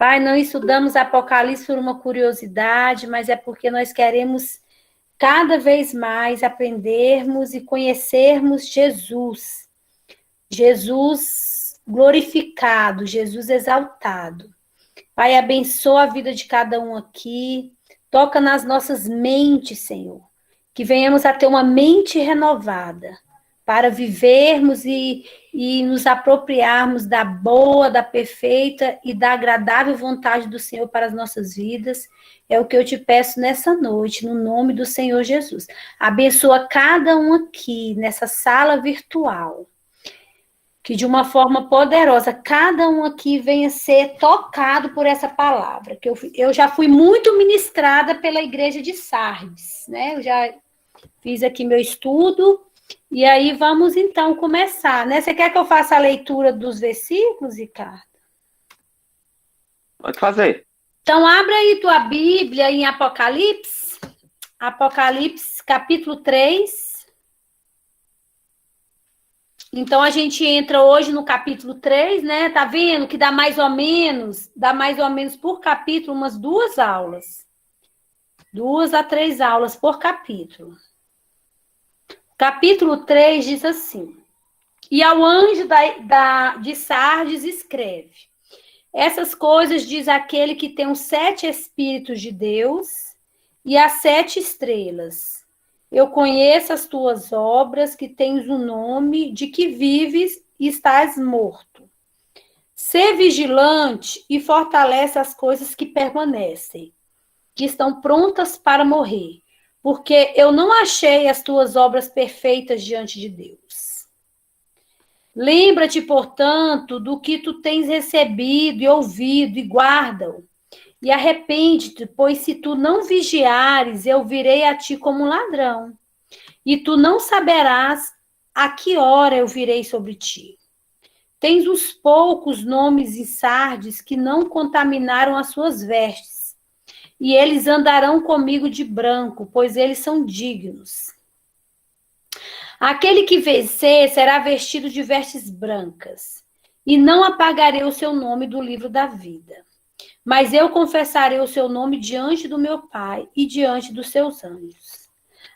Pai, não estudamos Apocalipse por uma curiosidade, mas é porque nós queremos cada vez mais aprendermos e conhecermos Jesus. Jesus glorificado, Jesus exaltado. Pai, abençoa a vida de cada um aqui, toca nas nossas mentes, Senhor, que venhamos a ter uma mente renovada, para vivermos e nos apropriarmos da boa, da perfeita e da agradável vontade do Senhor para as nossas vidas. É o que eu te peço nessa noite, no nome do Senhor Jesus. Abençoa cada um aqui, nessa sala virtual, que de uma forma poderosa, cada um aqui venha ser tocado por essa palavra, que eu já fui muito ministrada pela igreja de Sardes, né? Eu já fiz aqui meu estudo, e aí vamos então começar, né? Você quer que eu faça a leitura dos versículos, Ricardo? Pode fazer. Então, abre aí tua Bíblia em Apocalipse, Apocalipse capítulo 3. Então, a gente entra hoje no capítulo 3, né? Tá vendo que dá mais ou menos por capítulo umas 2 aulas. 2 a 3 aulas por capítulo. Capítulo 3 diz assim: e ao anjo de Sardes escreve: essas coisas diz aquele que tem os 7 Espíritos de Deus e as 7 estrelas. Eu conheço as tuas obras, que tens o nome de que vives e estás morto. Sê vigilante e fortalece as coisas que permanecem, que estão prontas para morrer, porque eu não achei as tuas obras perfeitas diante de Deus. Lembra-te, portanto, do que tu tens recebido e ouvido, e guarda-o. E arrepende-te, pois se tu não vigiares, eu virei a ti como um ladrão, e tu não saberás a que hora eu virei sobre ti. Tens uns poucos nomes em Sardes que não contaminaram as suas vestes, e eles andarão comigo de branco, pois eles são dignos. Aquele que vencer será vestido de vestes brancas, e não apagarei o seu nome do livro da vida. Mas eu confessarei o seu nome diante do meu Pai e diante dos seus anjos.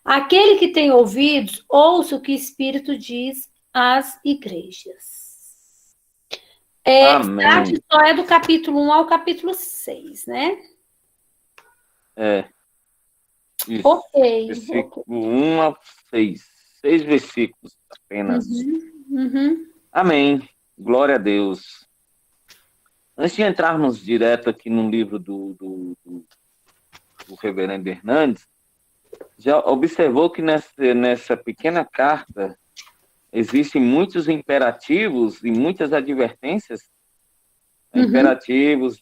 Aquele que tem ouvidos, ouça o que o Espírito diz às igrejas. Amém. Só é do capítulo 1 ao capítulo 6, né? Isso. Ok. Versículo 1 a 6. 6 versículos apenas. Amém. Glória a Deus. Antes de entrarmos direto aqui no livro do reverendo Hernandes, já observou que nessa pequena carta existem muitos imperativos e muitas advertências? Imperativos,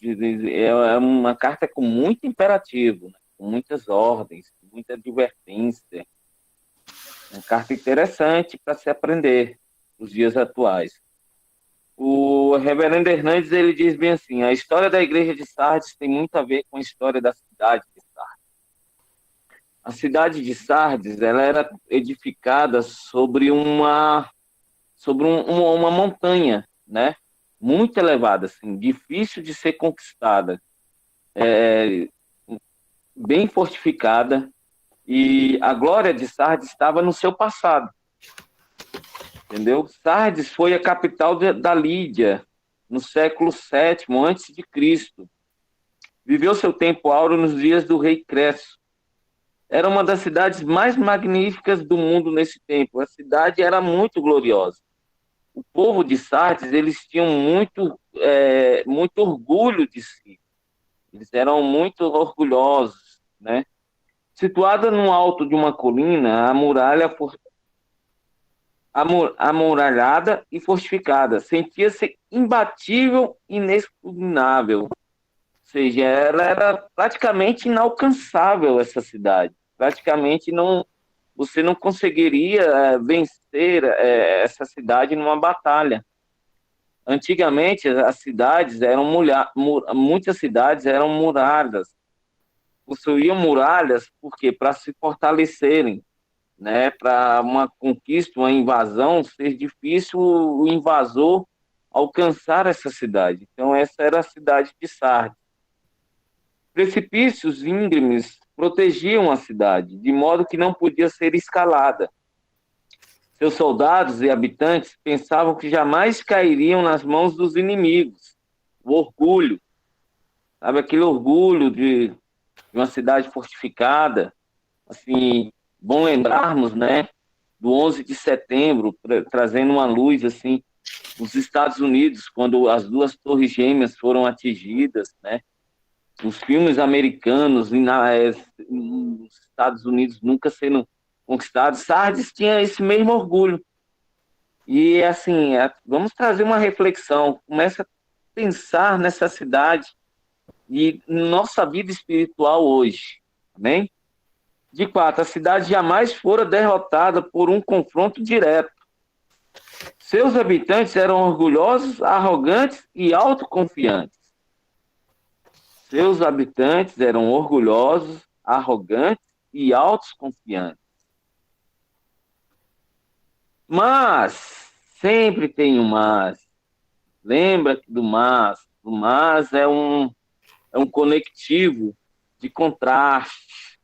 é uma carta com muito imperativo, né? Com muitas ordens, muita advertência. Uma carta interessante para se aprender nos dias atuais. O reverendo Hernandes, ele diz bem assim: a história da igreja de Sardes tem muito a ver com a história da cidade de Sardes. A cidade de Sardes, ela era edificada sobre uma montanha, né? Muito elevada, assim, difícil de ser conquistada, bem fortificada, e a glória de Sardes estava no seu passado. Entendeu? Sardes foi a capital da Lídia, no século VII a.C. Viveu seu tempo áureo nos dias do rei Cresso. Era uma das cidades mais magníficas do mundo nesse tempo. A cidade era muito gloriosa. O povo de Sardes, eles tinham muito orgulho de si. Eles eram muito orgulhosos, né? Situada no alto de uma colina, a muralha amuralhada e fortificada. Sentia-se imbatível e inexpugnável. Ou seja, ela era praticamente inalcançável, essa cidade. Praticamente você não conseguiria vencer essa cidade numa batalha. Antigamente, muitas cidades eram muradas. Possuíam muralhas, por quê? Para se fortalecerem, né? Para uma conquista, uma invasão ser difícil, o invasor alcançar essa cidade. Então, essa era a cidade de Sardes. Precipícios íngremes protegiam a cidade, de modo que não podia ser escalada. Seus soldados e habitantes pensavam que jamais cairiam nas mãos dos inimigos. O orgulho, sabe, aquele orgulho de uma cidade fortificada. Assim, bom lembrarmos, né, do 11 de setembro, trazendo uma luz, assim, nos Estados Unidos, quando as duas torres gêmeas foram atingidas, né, os filmes americanos nos Estados Unidos nunca sendo conquistados, Sardes tinha esse mesmo orgulho. E, assim, vamos trazer uma reflexão, começa a pensar nessa cidade e nossa vida espiritual hoje, amém? De 4, a cidade jamais fora derrotada por um confronto direto. Seus habitantes eram orgulhosos, arrogantes e autoconfiantes. Seus habitantes eram orgulhosos, arrogantes e autoconfiantes. Mas, sempre tem um mas. Lembra do mas. O mas é um conectivo de contraste.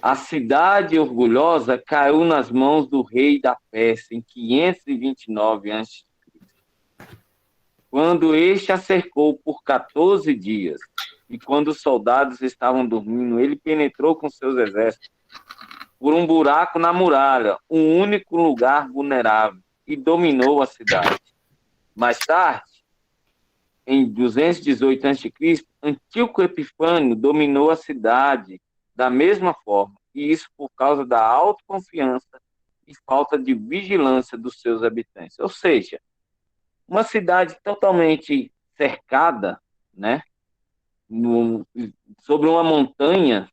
A cidade orgulhosa caiu nas mãos do rei da Pérsia em 529 a.C., quando este a cercou por 14 dias. E quando os soldados estavam dormindo, ele penetrou com seus exércitos por um buraco na muralha, um único lugar vulnerável, e dominou a cidade. Mais tarde, em 218 a.C., Antíoco Epifânio dominou a cidade da mesma forma, e isso por causa da autoconfiança e falta de vigilância dos seus habitantes. Ou seja, uma cidade totalmente cercada, né, sobre uma montanha,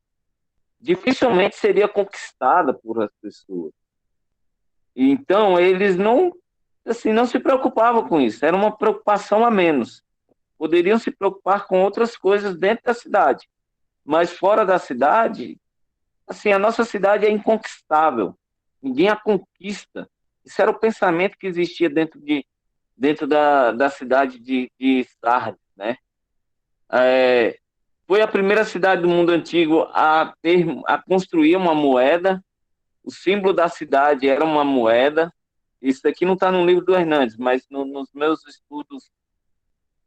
dificilmente seria conquistada por as pessoas. Então, eles não, assim, não se preocupavam com isso, era uma preocupação a menos. Poderiam se preocupar com outras coisas dentro da cidade, mas fora da cidade, assim, a nossa cidade é inconquistável, ninguém a conquista. Isso era o pensamento que existia dentro da cidade de Sardes, né? Foi a primeira cidade do mundo antigo a construir uma moeda. O símbolo da cidade era uma moeda. Isso aqui não está no livro do Hernandes, mas nos meus estudos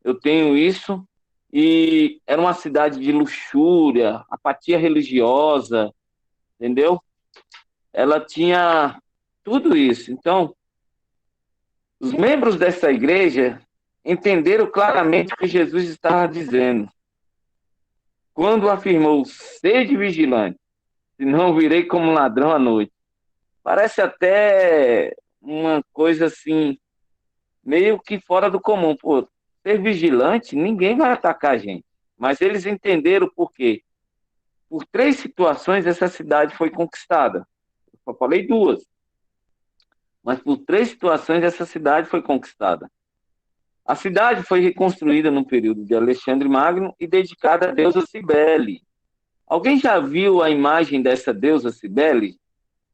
eu tenho isso. E era uma cidade de luxúria, apatia religiosa, entendeu? Ela tinha tudo isso. Então, os membros dessa igreja entenderam claramente o que Jesus estava dizendo quando afirmou: sede vigilante, senão virei como ladrão à noite. Parece até uma coisa assim, meio que fora do comum. Pô, ser vigilante, ninguém vai atacar a gente. Mas eles entenderam por quê. Por 3 situações essa cidade foi conquistada. Eu só falei 2. Mas por 3 situações essa cidade foi conquistada. A cidade foi reconstruída no período de Alexandre Magno e dedicada à deusa Cibele. Alguém já viu a imagem dessa deusa Cibele?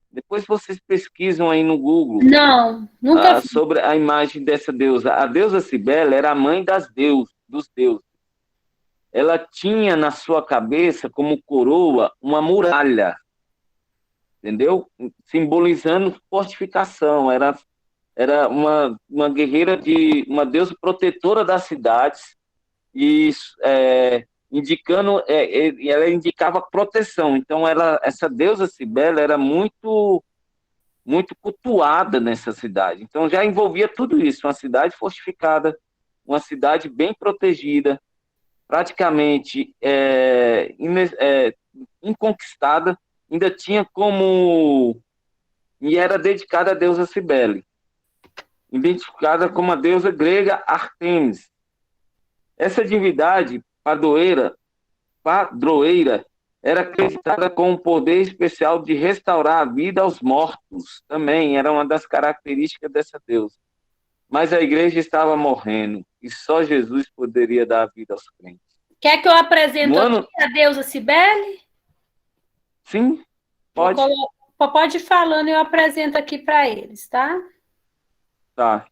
Depois vocês pesquisam aí no Google Não, nunca vi. sobre a imagem dessa deusa. A deusa Cibele era a mãe dos deuses. Ela tinha na sua cabeça como coroa uma muralha, entendeu? Simbolizando fortificação. Era uma guerreira uma deusa protetora das cidades e ela indicava proteção. Então, essa deusa Cibele era muito cultuada nessa cidade. Então, já envolvia tudo isso, uma cidade fortificada, uma cidade bem protegida, praticamente inconquistada, ainda tinha como... E era dedicada à deusa Cibele, identificada como a deusa grega Ártemis. Essa divindade padroeira, era acreditada com um poder especial de restaurar a vida aos mortos. Também era uma das características dessa deusa. Mas a igreja estava morrendo e só Jesus poderia dar a vida aos crentes. Quer que eu apresente aqui a deusa Cibele? Sim, pode. Pode ir falando, eu apresento aqui para eles, tá? Tá.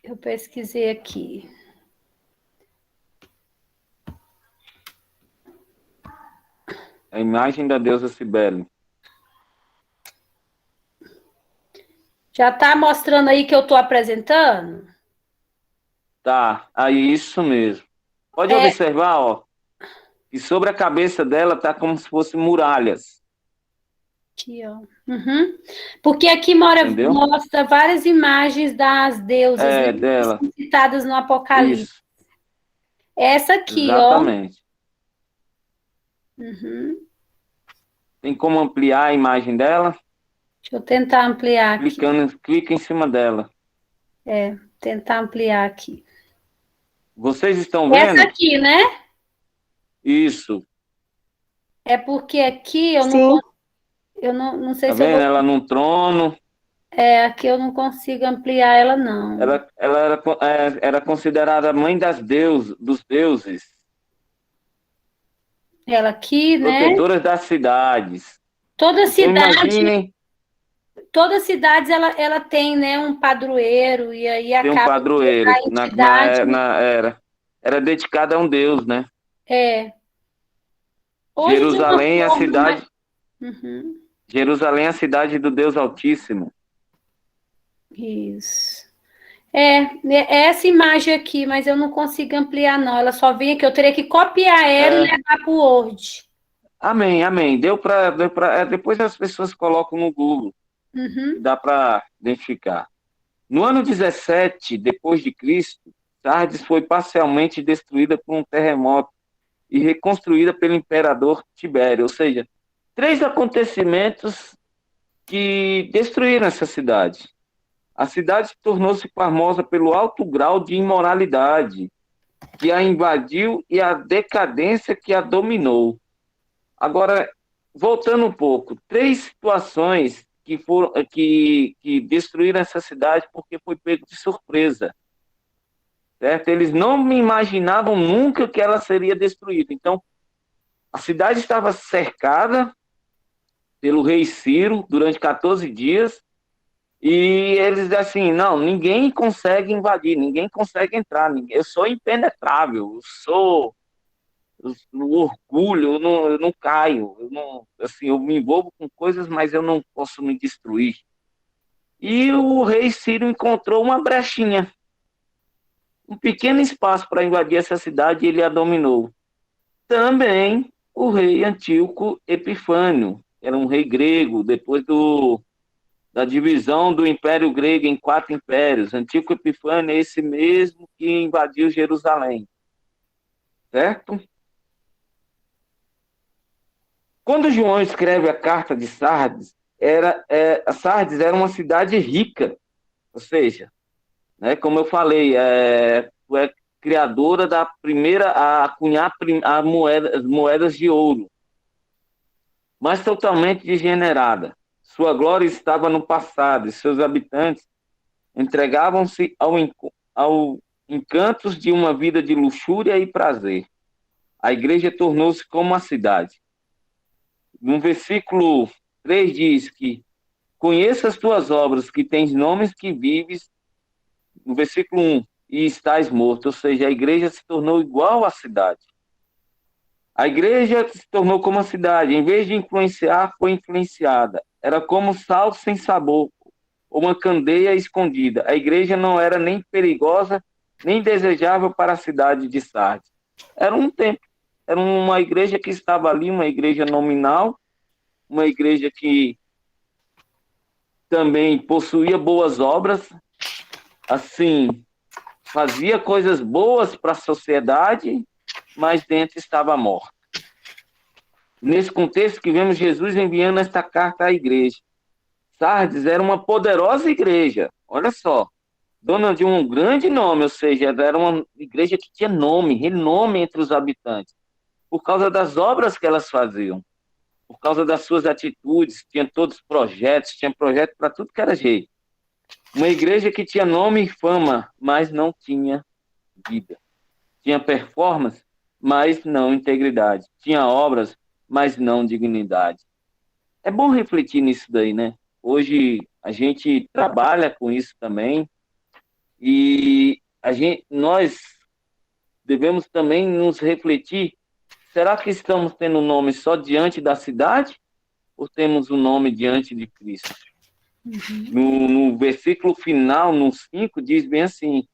Eu pesquisei aqui. A imagem da deusa Cibele. Já está mostrando aí que eu estou apresentando? Tá, aí isso mesmo. Pode É, observar, ó, que sobre a cabeça dela tá como se fossem muralhas, aqui, ó. Uhum. Porque aqui entendeu? mostra várias imagens das deusas, né, É, que dela. são citadas no Apocalipse. Isso, Essa aqui, ó. exatamente. Uhum. Tem como ampliar a imagem dela? Deixa eu tentar ampliar aqui. Clica em cima dela. Tentar ampliar aqui. Vocês estão Essa vendo? aqui, né? Isso. É porque aqui eu não, Sim, não sei Tá se eu vendo? vou. Ela num trono. Aqui eu não consigo ampliar ela, não. Ela era considerada a mãe dos deuses, Ela aqui, né? protetora das cidades. Toda Então cidade, imaginem toda cidade ela tem, né, um padroeiro e aí ter um acaba que padroeiro. a entidade Era dedicada a um deus, né? é. Hoje de uma Jerusalém é a forma mais. cidade, Uhum, Jerusalém é a cidade do Deus Altíssimo. isso. É essa imagem aqui, mas eu não consigo ampliar, não. Ela só vem aqui. Eu teria que copiar ela e É, levar para o Word. amém, amém. Depois as pessoas colocam no Google, que Uhum. dá para identificar. No ano 17 depois de Cristo, Sardes foi parcialmente destruída por um terremoto e reconstruída pelo imperador Tibério, ou seja, três acontecimentos que destruíram essa cidade. A cidade tornou-se famosa pelo alto grau de imoralidade que a invadiu e a decadência que a dominou. Agora, voltando um pouco, três situações que destruíram essa cidade porque foi pego de surpresa, certo? Eles não me imaginavam nunca que ela seria destruída. Então, a cidade estava cercada pelo rei Ciro durante 14 dias e eles assim, não, ninguém consegue invadir, ninguém consegue entrar, eu sou impenetrável, no orgulho, eu não caio, assim, eu me envolvo com coisas, mas eu não posso me destruir. E o rei Ciro encontrou uma brechinha, um pequeno espaço para invadir essa cidade e ele a dominou. Também o rei Antíoco Epifânio, era um rei grego, depois da divisão do Império Grego em quatro impérios. Antíoco Epifânio é esse mesmo que invadiu Jerusalém, certo? Quando João escreve a carta de Sardes, Sardes era uma cidade rica, ou seja, né, como eu falei, foi a criadora da primeira a cunhar as moedas de ouro, mas totalmente degenerada. Sua glória estava no passado e seus habitantes entregavam-se ao encantos de uma vida de luxúria e prazer. A igreja tornou-se como a cidade. No versículo 3 diz que conheça as tuas obras, que tens nomes que vives, no versículo 1, e estás morto. Ou seja, a igreja se tornou igual à cidade. A igreja se tornou como a cidade. Em vez de influenciar, foi influenciada. Era como sal sem sabor, ou uma candeia escondida. A igreja não era nem perigosa, nem desejável para a cidade de Sardes. Era um templo. Era uma igreja que estava ali, uma igreja nominal, uma igreja que também possuía boas obras, assim, fazia coisas boas para a sociedade, mas dentro estava morta. Nesse contexto que vemos Jesus enviando esta carta à igreja. Sardes era uma poderosa igreja, olha só, dona de um grande nome, ou seja, era uma igreja que tinha nome, renome entre os habitantes, por causa das obras que elas faziam, por causa das suas atitudes, tinha todos os projetos, tinha projeto para tudo que era jeito. Uma igreja que tinha nome e fama, mas não tinha vida. Tinha performance, mas não integridade. Tinha obras, mas não dignidade. É bom refletir nisso daí, né? Hoje a gente trabalha com isso também, E nós devemos também nos refletir, será que estamos tendo um nome só diante da cidade ou temos um nome diante de Cristo? No versículo final, no 5, diz bem assim: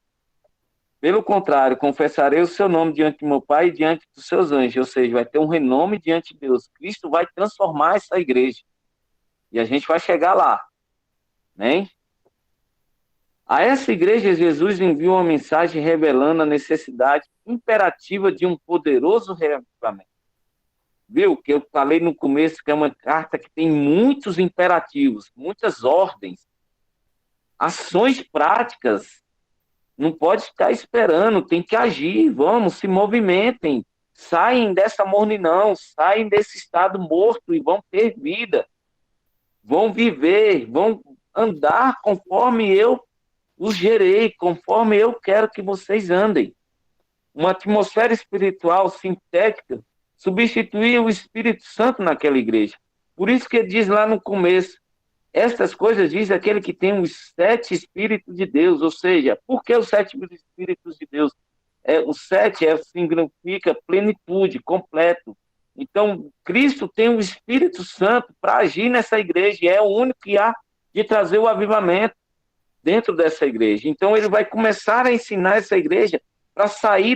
pelo contrário, confessarei o seu nome diante de meu Pai e diante dos seus anjos, ou seja, vai ter um renome diante de Deus. Cristo vai transformar essa igreja e a gente vai chegar lá, né? A essa igreja, Jesus enviou uma mensagem revelando a necessidade imperativa de um poderoso reavivamento. Viu? Que eu falei no começo que é uma carta que tem muitos imperativos, muitas ordens, ações práticas. Não pode ficar esperando, tem que agir. Vamos, se movimentem, saem dessa mornidão, saem desse estado morto e vão ter vida. Vão viver, vão andar conforme eu os gerei, conforme eu quero que vocês andem. Uma atmosfera espiritual sintética substituía o Espírito Santo naquela igreja. Por isso que ele diz lá no começo, estas coisas diz aquele que tem os 7 Espíritos de Deus, ou seja, por que os 7 Espíritos de Deus? O 7 significa plenitude, completo. Então, Cristo tem o Espírito Santo para agir nessa igreja, e é o único que há de trazer o avivamento dentro dessa igreja. Então, ele vai começar a ensinar essa igreja para sair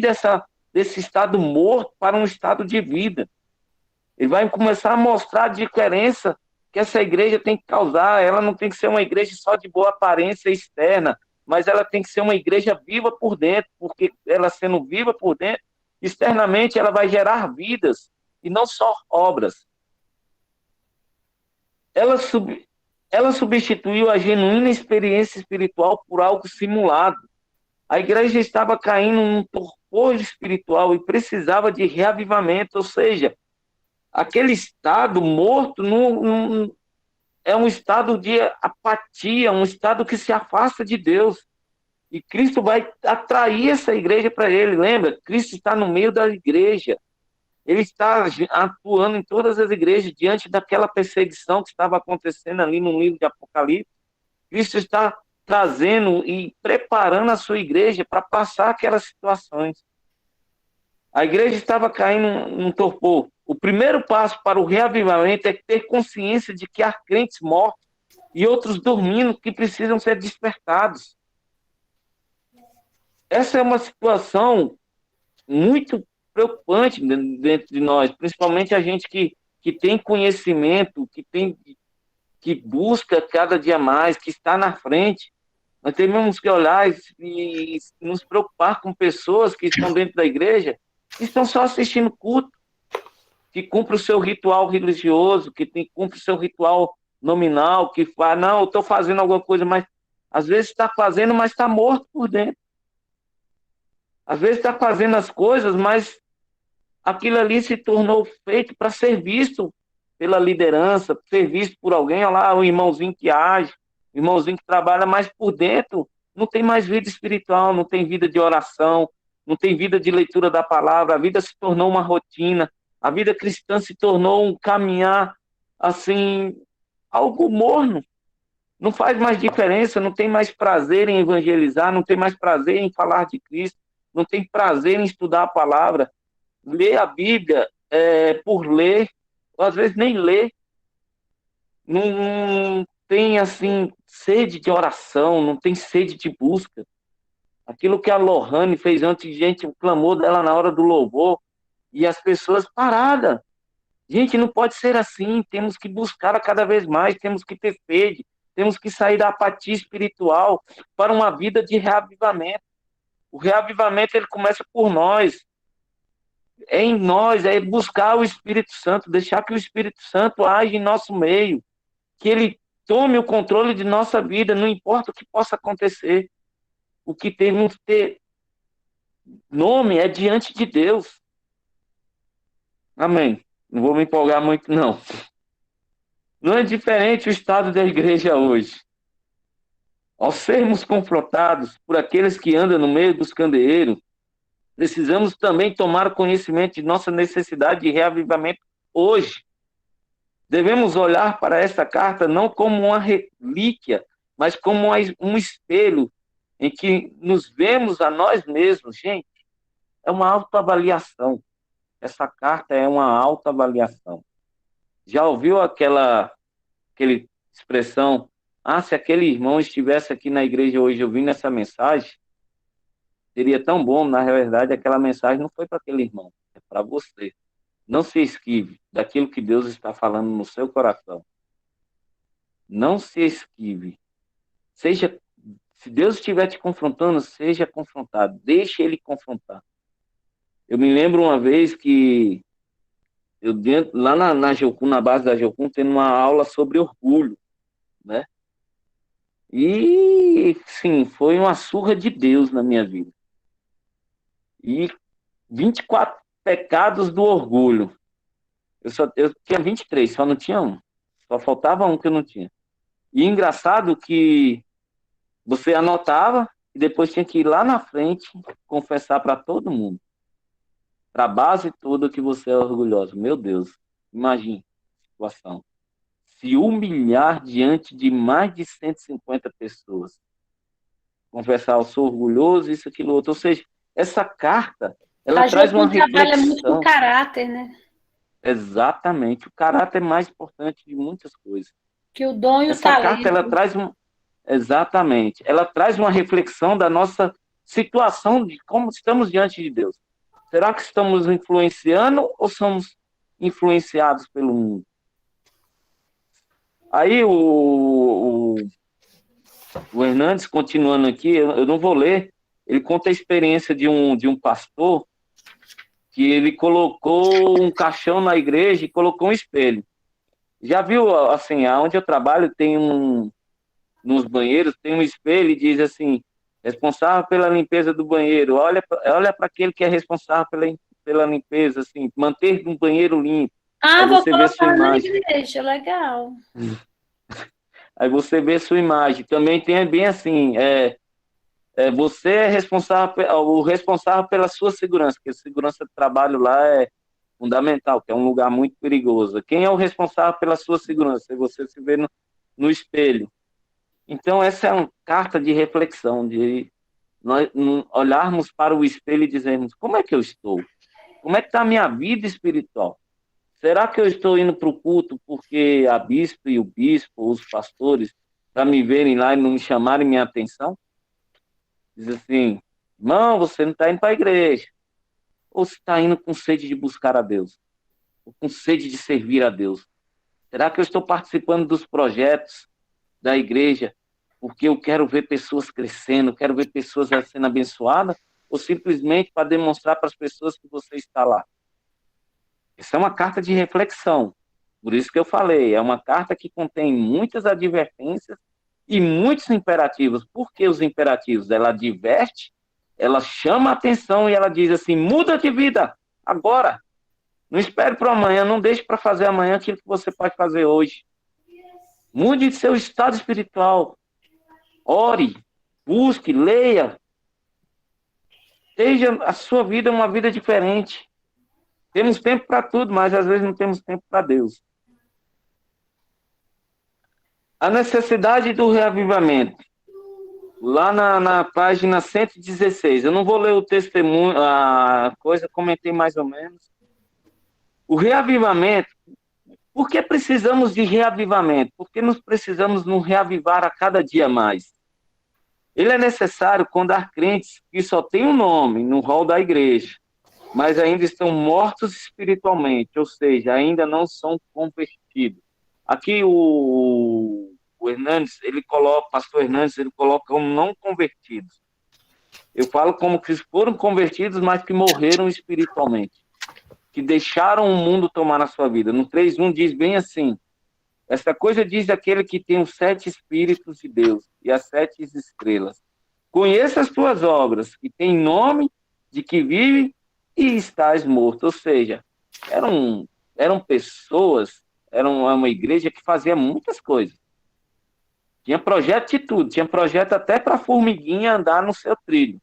desse estado morto para um estado de vida. Ele vai começar a mostrar a diferença que essa igreja tem que causar. Ela não tem que ser uma igreja só de boa aparência externa, mas ela tem que ser uma igreja viva por dentro, porque ela sendo viva por dentro, externamente ela vai gerar vidas e não só obras. Ela substituiu a genuína experiência espiritual por algo simulado. A igreja estava caindo num torpor espiritual e precisava de reavivamento, ou seja, aquele estado morto é um estado de apatia, um estado que se afasta de Deus. E Cristo vai atrair essa igreja para ele. Lembra? Cristo está no meio da igreja. Ele está atuando em todas as igrejas diante daquela perseguição que estava acontecendo ali no livro de Apocalipse. Cristo está trazendo e preparando a sua igreja para passar aquelas situações. A igreja estava caindo num torpor. O primeiro passo para o reavivamento é ter consciência de que há crentes mortos e outros dormindo que precisam ser despertados. Essa é uma situação muito preocupante dentro de nós, principalmente a gente que tem conhecimento, que busca cada dia mais, que está na frente. Nós temos que olhar e nos preocupar com pessoas que estão dentro da igreja, que estão só assistindo culto, que cumpre o seu ritual religioso, que cumpre o seu ritual nominal, que fala, não, eu estou fazendo alguma coisa, mas às vezes está fazendo, mas está morto por dentro. Às vezes está fazendo as coisas, mas aquilo ali se tornou feito para ser visto pela liderança, ser visto por alguém. Olha lá, o irmãozinho que age, o irmãozinho que trabalha, mas por dentro não tem mais vida espiritual, não tem vida de oração, não tem vida de leitura da palavra, a vida se tornou uma rotina, a vida cristã se tornou um caminhar, assim, algo morno. Não faz mais diferença, não tem mais prazer em evangelizar, não tem mais prazer em falar de Cristo, não tem prazer em estudar a palavra. Ler a Bíblia por ler, ou às vezes nem ler. Não tem, assim, sede de oração, não tem sede de busca. Aquilo que a Lohane fez antes, gente, o clamor dela na hora do louvor, e as pessoas paradas. Gente, não pode ser assim, temos que buscar a cada vez mais, temos que ter sede, temos que sair da apatia espiritual para uma vida de reavivamento. O reavivamento, ele começa por nós, é em nós, é buscar o Espírito Santo, deixar que o Espírito Santo age em nosso meio, que ele tome o controle de nossa vida, não importa o que possa acontecer. O que temos que ter nome é diante de Deus. Amém. Não vou me empolgar muito, não. Não é diferente o estado da igreja hoje. Ao sermos confrontados por aqueles que andam no meio dos candeeiros, precisamos também tomar conhecimento de nossa necessidade de reavivamento hoje. Devemos olhar para esta carta não como uma relíquia, mas como um espelho em que nos vemos a nós mesmos, gente, é uma autoavaliação. Essa carta é uma autoavaliação. Já ouviu aquela expressão, se aquele irmão estivesse aqui na igreja hoje ouvindo essa mensagem, seria tão bom. Na verdade, aquela mensagem não foi para aquele irmão, é para você. Não se esquive daquilo que Deus está falando no seu coração. Não se esquive. Seja, se Deus estiver te confrontando, seja confrontado. Deixe Ele confrontar. Eu me lembro uma vez que lá na Geocum, na base da Geocum, tendo uma aula sobre orgulho, né? E, sim, foi uma surra de Deus na minha vida. E 24 pecados do orgulho. Eu tinha 23, só não tinha um. Só faltava um que eu não tinha. E engraçado que você anotava e depois tinha que ir lá na frente confessar para todo mundo. Para a base toda que você é orgulhoso. Meu Deus, imagine a situação. Se humilhar diante de mais de 150 pessoas. Confessar, eu sou orgulhoso, isso, aquilo, outro. Ou seja, essa carta, ela A traz uma Jocum trabalha muito com reflexão. caráter, né? Exatamente. O caráter é mais importante de muitas coisas. Que o dom e o Essa carta, ela talento. traz exatamente. Ela traz uma reflexão da nossa situação, de como estamos diante de Deus. Será que estamos influenciando ou somos influenciados pelo mundo? Aí o Hernandes, continuando aqui, eu não vou ler, ele conta a experiência de um pastor que ele colocou um caixão na igreja e colocou um espelho. Já viu, assim, aonde eu trabalho tem nos banheiros, tem um espelho e diz assim, responsável pela limpeza do banheiro, olha para aquele que é responsável pela limpeza, assim, manter um banheiro limpo. Aí Vou você vê sua colocar na imagem. igreja, legal. Aí você vê sua imagem. Também tem bem assim, você é responsável, o responsável pela sua segurança, porque a segurança do trabalho lá é fundamental, que é um lugar muito perigoso. Quem é o responsável pela sua segurança? Você se vê no espelho. Então, essa é uma carta de reflexão, de nós olharmos para o espelho e dizermos, como é que eu estou? Como é que está a minha vida espiritual? Será que eu estou indo para o culto porque a bispa e o bispo, os pastores, para me verem lá e não me chamarem minha atenção? Diz assim, irmão, você não está indo para a igreja. Ou você está indo com sede de buscar a Deus? Ou com sede de servir a Deus? Será que eu estou participando dos projetos da igreja porque eu quero ver pessoas crescendo, quero ver pessoas sendo abençoadas? Ou simplesmente para demonstrar para as pessoas que você está lá? Essa é uma carta de reflexão. Por isso que eu falei, é uma carta que contém muitas advertências e muitos imperativos. Por que os imperativos? Ela adverte, ela chama a atenção e ela diz assim, muda de vida, agora. Não espere para amanhã, não deixe para fazer amanhã aquilo que você pode fazer hoje. Mude seu estado espiritual. Ore, busque, leia. Seja a sua vida uma vida diferente. Temos tempo para tudo, mas às vezes não temos tempo para Deus. A necessidade do reavivamento. Lá na página 116. Eu não vou ler o testemunho, a coisa, comentei mais ou menos. O reavivamento. Por que precisamos de reavivamento? Porque nós precisamos nos reavivar a cada dia mais. Ele é necessário quando há crentes que só têm um nome no rol da igreja, mas ainda estão mortos espiritualmente, ou seja, ainda não são convertidos. Aqui o Hernandes, pastor Hernandes, ele coloca como não convertidos. Eu falo como que foram convertidos, mas que morreram espiritualmente, que deixaram o mundo tomar na sua vida. No 3:1 diz bem assim, essa coisa diz aquele que tem os 7 Espíritos de Deus e as 7 estrelas. Conheça as tuas obras, que tem nome de que vive e estás morto. Ou seja, eram pessoas, era uma igreja que fazia muitas coisas. Tinha projeto de tudo, tinha projeto até para a formiguinha andar no seu trilho.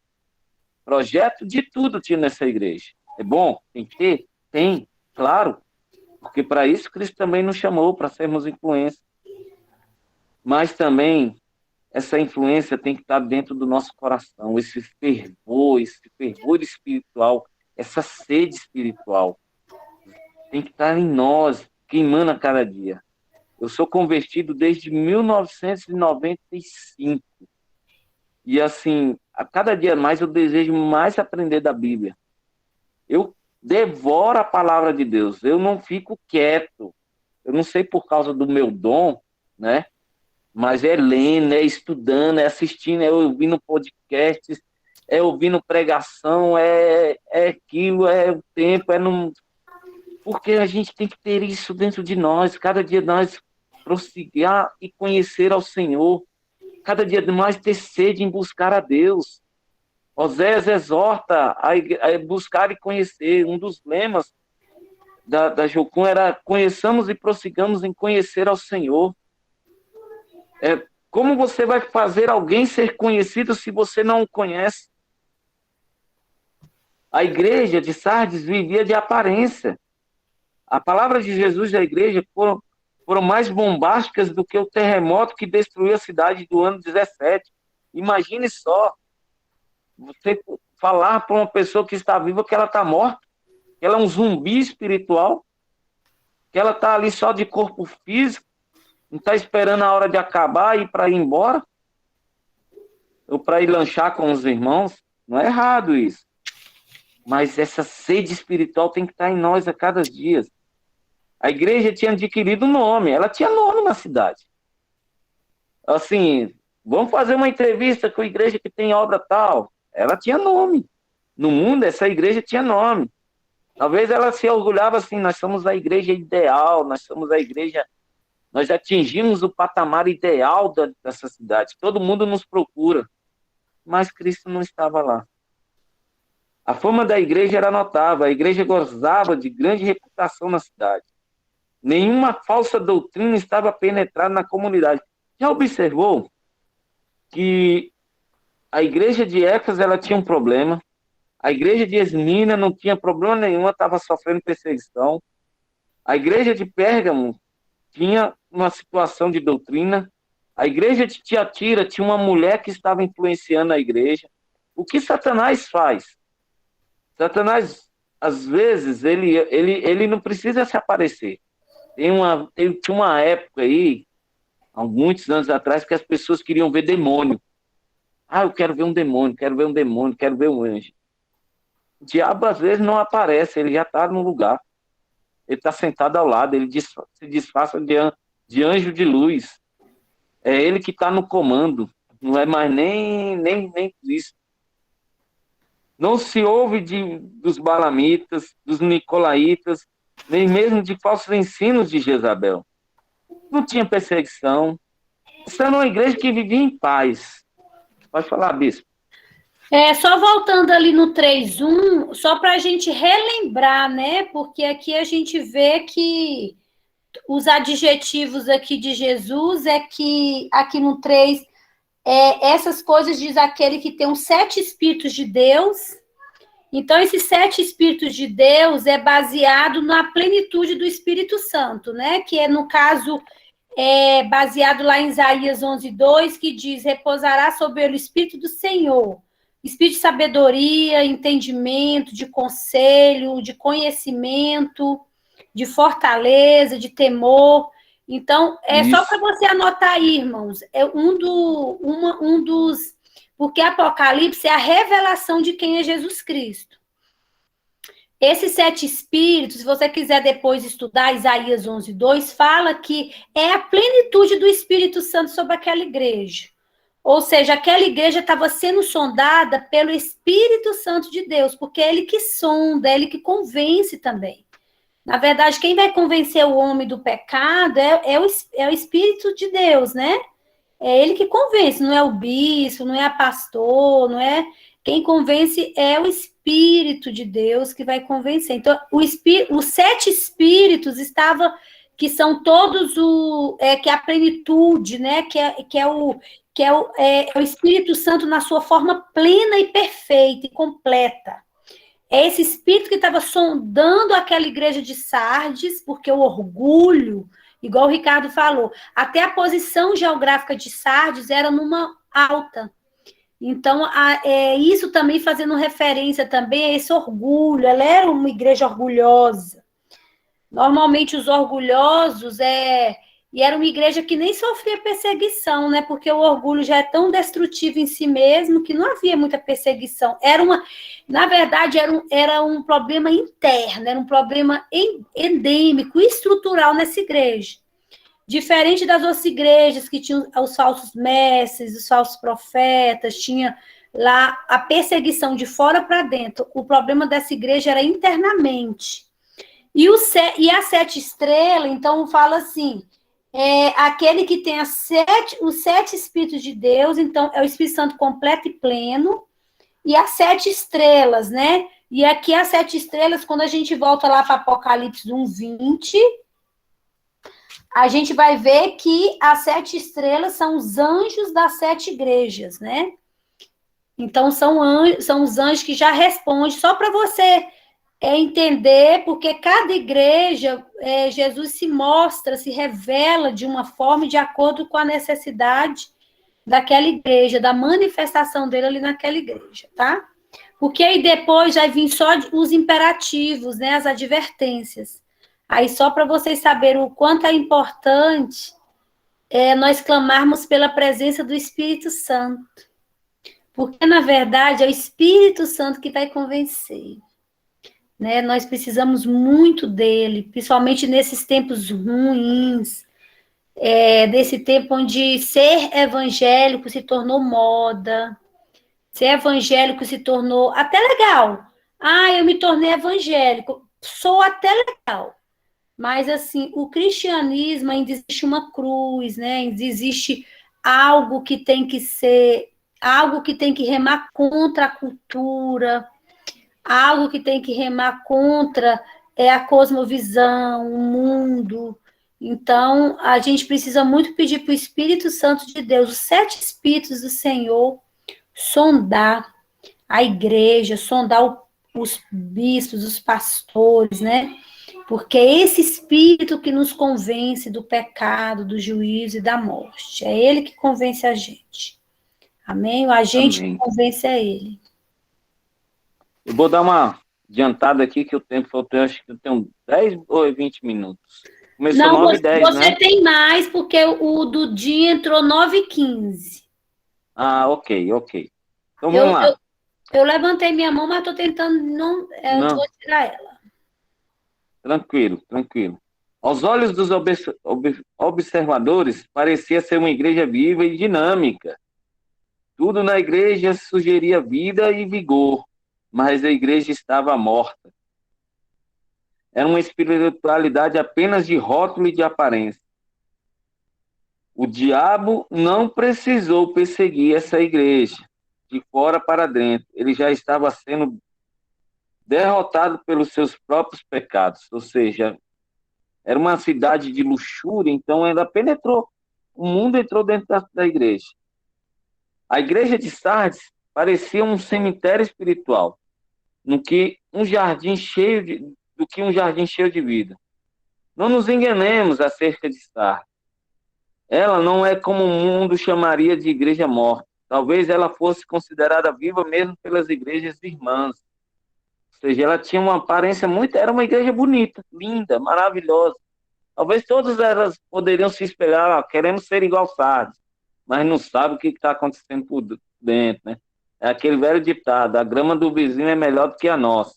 Projeto de tudo tinha nessa igreja. É bom? Tem que ter? Tem, claro. Porque para isso Cristo também nos chamou, para sermos influência. Mas também essa influência tem que estar dentro do nosso coração, esse fervor espiritual, essa sede espiritual. Tem que estar em nós, queimando a cada dia. Eu sou convertido desde 1995. E, assim, a cada dia mais eu desejo mais aprender da Bíblia. Eu devoro a palavra de Deus. Eu não fico quieto. Eu não sei por causa do meu dom, né? Mas é lendo, é estudando, é assistindo, é ouvindo podcasts, é ouvindo pregação, é aquilo, é o tempo, é não... Porque a gente tem que ter isso dentro de nós. Cada dia nós prosseguir e conhecer ao Senhor. Cada dia mais ter sede em buscar a Deus. Oséias exorta a buscar e conhecer. Um dos lemas da Jocum era: conheçamos e prossigamos em conhecer ao Senhor. Como você vai fazer alguém ser conhecido se você não o conhece? A igreja de Sardes vivia de aparência. A palavra de Jesus da igreja foram mais bombásticas do que o terremoto que destruiu a cidade do ano 17. Imagine só, você falar para uma pessoa que está viva que ela está morta, que ela é um zumbi espiritual, que ela está ali só de corpo físico, não está esperando a hora de acabar e para ir embora, ou para ir lanchar com os irmãos. Não é errado isso. Mas essa sede espiritual tem que estar em nós a cada dia. A igreja tinha adquirido nome, ela tinha nome na cidade. Assim, vamos fazer uma entrevista com a igreja que tem obra tal. Ela tinha nome. No mundo, essa igreja tinha nome. Talvez ela se orgulhava assim: nós somos a igreja ideal, nós somos a igreja, nós atingimos o patamar ideal dessa cidade. Todo mundo nos procura. Mas Cristo não estava lá. A fama da igreja era notável, a igreja gozava de grande reputação na cidade. Nenhuma falsa doutrina estava penetrada na comunidade. Já observou que a igreja de Éfeso ela tinha um problema, a igreja de Esmina não tinha problema nenhum, estava sofrendo perseguição, a igreja de Pérgamo tinha uma situação de doutrina, a igreja de Tiatira tinha uma mulher que estava influenciando a igreja. O que Satanás faz? Satanás, às vezes, ele não precisa se aparecer. Tinha uma época aí, há muitos anos atrás, que as pessoas queriam ver demônio. Eu quero ver um demônio, quero ver um demônio, quero ver um anjo. O diabo, às vezes, não aparece, ele já está no lugar. Ele está sentado ao lado, ele se disfarça de anjo de luz. É ele que está no comando, não é mais nem isso. Não se ouve dos balamitas, dos nicolaítas, nem mesmo de falsos ensinos de Jezabel. Não tinha perseguição. Essa era uma igreja que vivia em paz. Pode falar, bispo. Só voltando ali no 3:1, só para a gente relembrar, né? Porque aqui a gente vê que os adjetivos aqui de Jesus é que aqui no 3, essas coisas diz aquele que tem os 7 Espíritos de Deus. Então, esses 7 Espíritos de Deus é baseado na plenitude do Espírito Santo, né? Que é, no caso, baseado lá em Isaías 11:2, que diz: repousará sobre ele o Espírito do Senhor, Espírito de sabedoria, entendimento, de conselho, de conhecimento, de fortaleza, de temor. Então, só para você anotar aí, irmãos, é um dos... Porque Apocalipse é a revelação de quem é Jesus Cristo. Esses 7 espíritos, se você quiser depois estudar Isaías 11:2, fala que é a plenitude do Espírito Santo sobre aquela igreja. Ou seja, aquela igreja estava sendo sondada pelo Espírito Santo de Deus, porque é ele que sonda, é ele que convence também. Na verdade, quem vai convencer o homem do pecado é o Espírito de Deus, né? É ele que convence, não é o bispo, não é a pastor, não é... Quem convence é o Espírito de Deus que vai convencer. Então, os 7 espíritos que são todos que é a plenitude, né? Que é o Espírito Santo na sua forma plena e perfeita e completa. É esse Espírito que estava sondando aquela igreja de Sardes, porque o orgulho igual o Ricardo falou. Até a posição geográfica de Sardes era numa alta. Então, isso também fazendo referência também a esse orgulho. Ela era uma igreja orgulhosa. Normalmente os orgulhosos e era uma igreja que nem sofria perseguição, né? Porque o orgulho já é tão destrutivo em si mesmo que não havia muita perseguição. Na verdade, era um problema interno, era um problema endêmico, estrutural nessa igreja. Diferente das outras igrejas que tinham os falsos mestres, os falsos profetas, tinha lá a perseguição de fora para dentro. O problema dessa igreja era internamente. E as 7 estrelas, então, fala assim, aquele que tem os 7 Espíritos de Deus, então, é o Espírito Santo completo e pleno, e as 7 estrelas, né? E aqui as 7 estrelas, quando a gente volta lá para Apocalipse 1:20, a gente vai ver que as 7 estrelas são os anjos das 7 igrejas, né? Então, são os anjos que já respondem, só para você entender, porque cada igreja, Jesus se mostra, se revela de uma forma de acordo com a necessidade daquela igreja, da manifestação dele ali naquela igreja, tá? Porque aí depois vai vir só os imperativos, né, as advertências. Aí só para vocês saberem o quanto é importante nós clamarmos pela presença do Espírito Santo. Porque, na verdade, é o Espírito Santo que vai convencer. Né? Nós precisamos muito dele, principalmente nesses tempos ruins, desse tempo onde ser evangélico se tornou moda, ser evangélico se tornou até legal. Eu me tornei evangélico, sou até legal. Mas, assim, o cristianismo ainda existe uma cruz, né? Ainda existe algo que tem que ser, algo que tem que remar contra a cultura, algo que tem que remar contra a cosmovisão, o mundo. Então, a gente precisa muito pedir para o Espírito Santo de Deus, os 7 Espíritos do Senhor, sondar a igreja, sondar os bispos, os pastores, né? Porque é esse Espírito que nos convence do pecado, do juízo e da morte. É ele que convence a gente. Amém? O agente que convence é ele. Eu vou dar uma adiantada aqui, que o tempo faltou, acho que eu tenho 10 ou 20 minutos. Começou 9h10, você, né? Você tem mais, porque o do dia entrou 9h15. Ok. Então vamos lá. Eu levantei minha mão, mas estou tentando não vou tirar ela. Tranquilo. Aos olhos dos observadores, parecia ser uma igreja viva e dinâmica. Tudo na igreja sugeria vida e vigor, mas a igreja estava morta. Era uma espiritualidade apenas de rótulo e de aparência. O diabo não precisou perseguir essa igreja de fora para dentro. Ele já estava sendo derrotado pelos seus próprios pecados. Ou seja, era uma cidade de luxúria, então ela penetrou. O mundo entrou dentro da igreja. A igreja de Sardes parecia um cemitério espiritual, do que um jardim cheio de vida. Não nos enganemos acerca de Sardes. Ela não é como o mundo chamaria de igreja morta. Talvez ela fosse considerada viva mesmo pelas igrejas irmãs. Ou seja, ela tinha uma aparência era uma igreja bonita, linda, maravilhosa. Talvez todas elas poderiam se espelhar, queremos ser igual Sardes, mas não sabe o que está acontecendo por dentro, né? É aquele velho ditado, a grama do vizinho é melhor do que a nossa.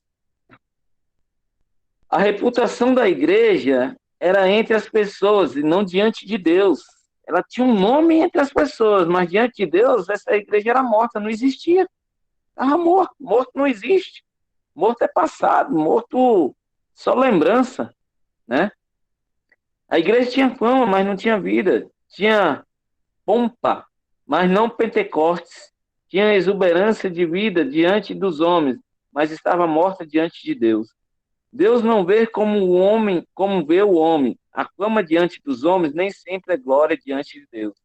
A reputação da igreja era entre as pessoas e não diante de Deus. Ela tinha um nome entre as pessoas, mas diante de Deus, essa igreja era morta, não existia. Estava morto. Morto não existe. Morto é passado, morto só lembrança, né? A igreja tinha fama, mas não tinha vida. Tinha pompa, mas não Pentecostes. Tinha exuberância de vida diante dos homens, mas estava morta diante de Deus. Deus não vê como o homem, como vê o homem. A fama diante dos homens nem sempre é glória diante de Deus.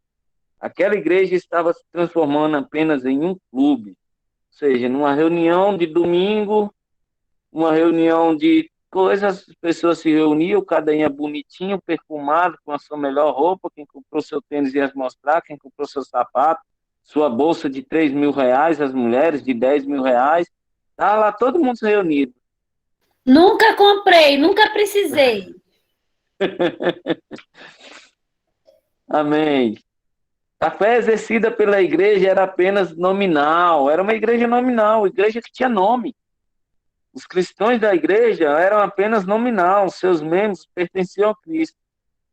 Aquela igreja estava se transformando apenas em um clube, ou seja, numa reunião de domingo, uma reunião de coisas, as pessoas se reuniam, cada um bonitinho, perfumado, com a sua melhor roupa, quem comprou seu tênis ia mostrar, quem comprou seu sapato, sua bolsa de R$ 3.000, as mulheres de R$ 10.000, tá lá todo mundo reunido. Nunca comprei, nunca precisei. Amém. A fé exercida pela igreja era apenas nominal, era uma igreja nominal, igreja que tinha nome. Os cristãos da igreja eram apenas nominal, seus membros pertenciam a Cristo,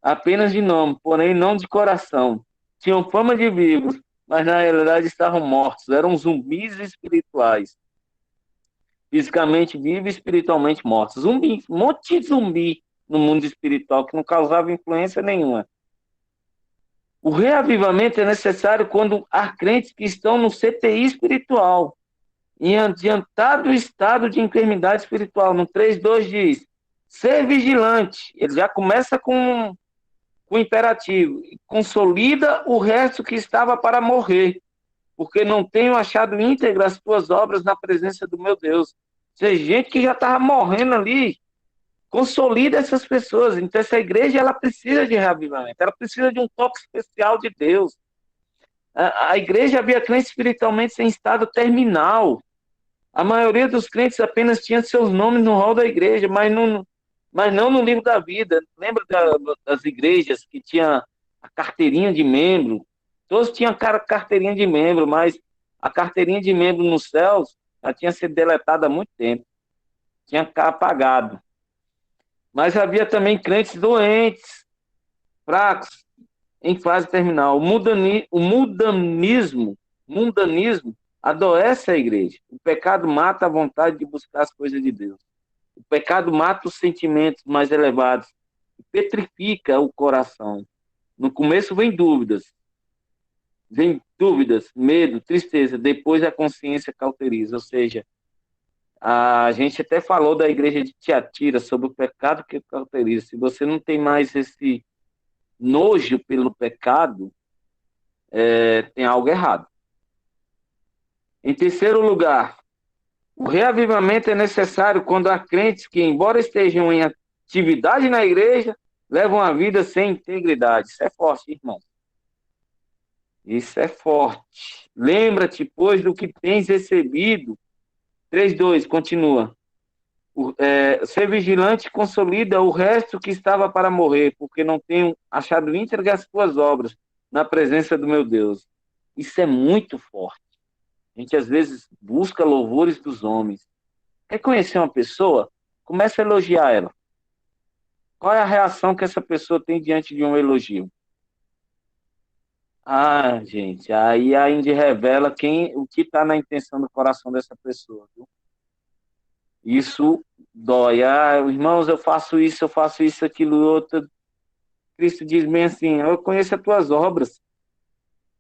apenas de nome, porém não de coração. Tinham fama de vivos, mas na realidade estavam mortos, eram zumbis espirituais. Fisicamente vivos e espiritualmente mortos. Zumbi, um monte de zumbi no mundo espiritual que não causava influência nenhuma. O reavivamento é necessário quando há crentes que estão no CTI espiritual, em adiantado estado de enfermidade espiritual. No 3:2 diz, ser vigilante. Ele já começa com o imperativo. Consolida o resto que estava para morrer, porque não tenho achado íntegras as tuas obras na presença do meu Deus. Ou seja, gente que já estava morrendo ali, consolida essas pessoas. Então, essa igreja, ela precisa de reavivamento, ela precisa de um toque especial de Deus. A igreja havia crentes espiritualmente em estado terminal. A maioria dos crentes apenas tinha seus nomes no hall da igreja, mas não no livro da vida. Lembra das igrejas que tinha a carteirinha de membro? Todos tinham carteirinha de membro, mas a carteirinha de membro nos céus já tinha sido deletada há muito tempo. Tinha apagado. Mas havia também crentes doentes, fracos, em fase terminal. O mundanismo adoece a igreja. O pecado mata a vontade de buscar as coisas de Deus. O pecado mata os sentimentos mais elevados, petrifica o coração. No começo vem dúvidas, medo, tristeza. Depois a consciência cauteriza. Ou seja, a gente até falou da igreja de Tiatira sobre o pecado que cauteriza. Se você não tem mais esse nojo pelo pecado, tem algo errado. Em terceiro lugar, o reavivamento é necessário quando há crentes que, embora estejam em atividade na igreja, levam a vida sem integridade. Isso é forte, irmão. Isso é forte. Lembra-te, pois, do que tens recebido. 3:2, continua. Ser vigilante consolida o resto que estava para morrer, porque não tenho achado íntegras as tuas obras na presença do meu Deus. Isso é muito forte. A gente, às vezes, busca louvores dos homens. Quer conhecer uma pessoa? Começa a elogiar ela. Qual é a reação que essa pessoa tem diante de um elogio? Ah, gente, aí a Indy revela o que está na intenção do coração dessa pessoa. Viu? Isso dói. Ah, irmãos, eu faço isso, aquilo, outro. Cristo diz bem assim, eu conheço as tuas obras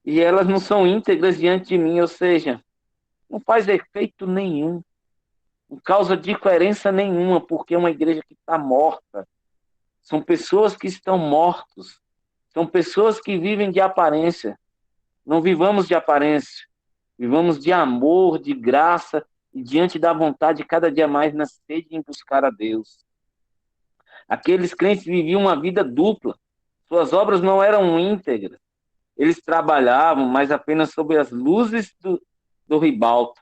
e elas não são íntegras diante de mim, ou seja, não faz efeito nenhum, não causa diferença nenhuma, porque é uma igreja que está morta. São pessoas que estão mortos, são pessoas que vivem de aparência. Não vivamos de aparência, vivamos de amor, de graça, e diante da vontade, cada dia mais na sede em buscar a Deus. Aqueles crentes viviam uma vida dupla, suas obras não eram íntegras, eles trabalhavam, mas apenas sob as luzes da ribalta.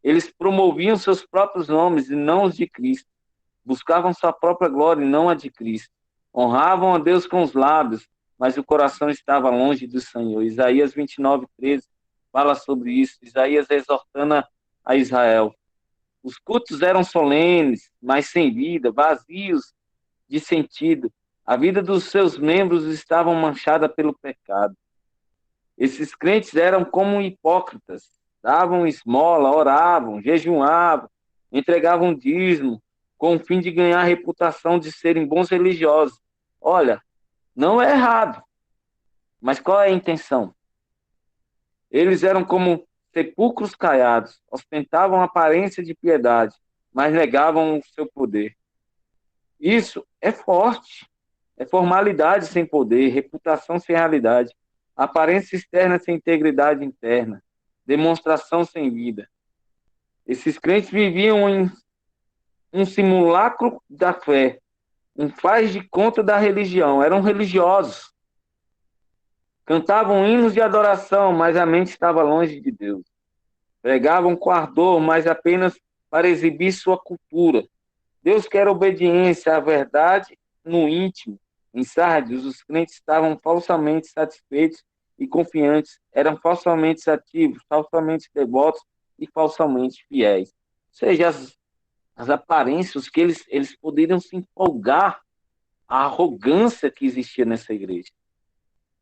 Eles promoviam seus próprios nomes e não os de Cristo. Buscavam sua própria glória e não a de Cristo. Honravam a Deus com os lábios, mas o coração estava longe do Senhor. Isaías 29:13 fala sobre isso. Isaías exortando a Israel. Os cultos eram solenes, mas sem vida, vazios de sentido. A vida dos seus membros estava manchada pelo pecado. Esses crentes eram como hipócritas. Davam esmola, oravam, jejuavam, entregavam dízimo, com o fim de ganhar a reputação de serem bons religiosos. Olha, não é errado, mas qual é a intenção? Eles eram como sepulcros caiados, ostentavam aparência de piedade, mas negavam o seu poder. Isso é forte, é formalidade sem poder, reputação sem realidade, aparência externa sem integridade interna, demonstração sem vida. Esses crentes viviam um simulacro da fé, um faz de conta da religião. Eram religiosos. Cantavam hinos de adoração, mas a mente estava longe de Deus. Pregavam com ardor, mas apenas para exibir sua cultura. Deus quer obediência à verdade no íntimo. Em Sardes, os crentes estavam falsamente satisfeitos e confiantes, eram falsamente ativos, falsamente devotos e falsamente fiéis. Ou seja, as aparências que eles poderiam se empolgar, a arrogância que existia nessa igreja.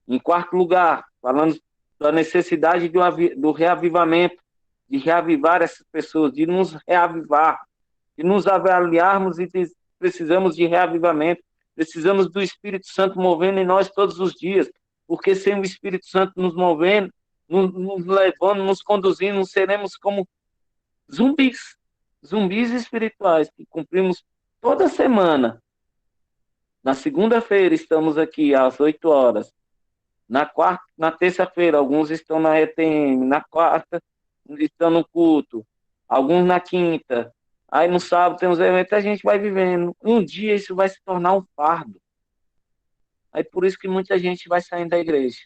Em quarto lugar, falando da necessidade do reavivamento, de reavivar essas pessoas, de nos reavivar, de nos avaliarmos e precisamos de reavivamento, precisamos do Espírito Santo movendo em nós todos os dias, porque sem o Espírito Santo nos movendo, nos levando, nos conduzindo, seremos como zumbis, zumbis espirituais que cumprimos toda semana. Na segunda-feira estamos aqui às 8 horas. Na terça-feira, alguns estão na ETM. Na quarta, estão no culto. Alguns na quinta. Aí no sábado tem os eventos, a gente vai vivendo. Um dia isso vai se tornar um fardo. Aí por isso que muita gente vai saindo da igreja.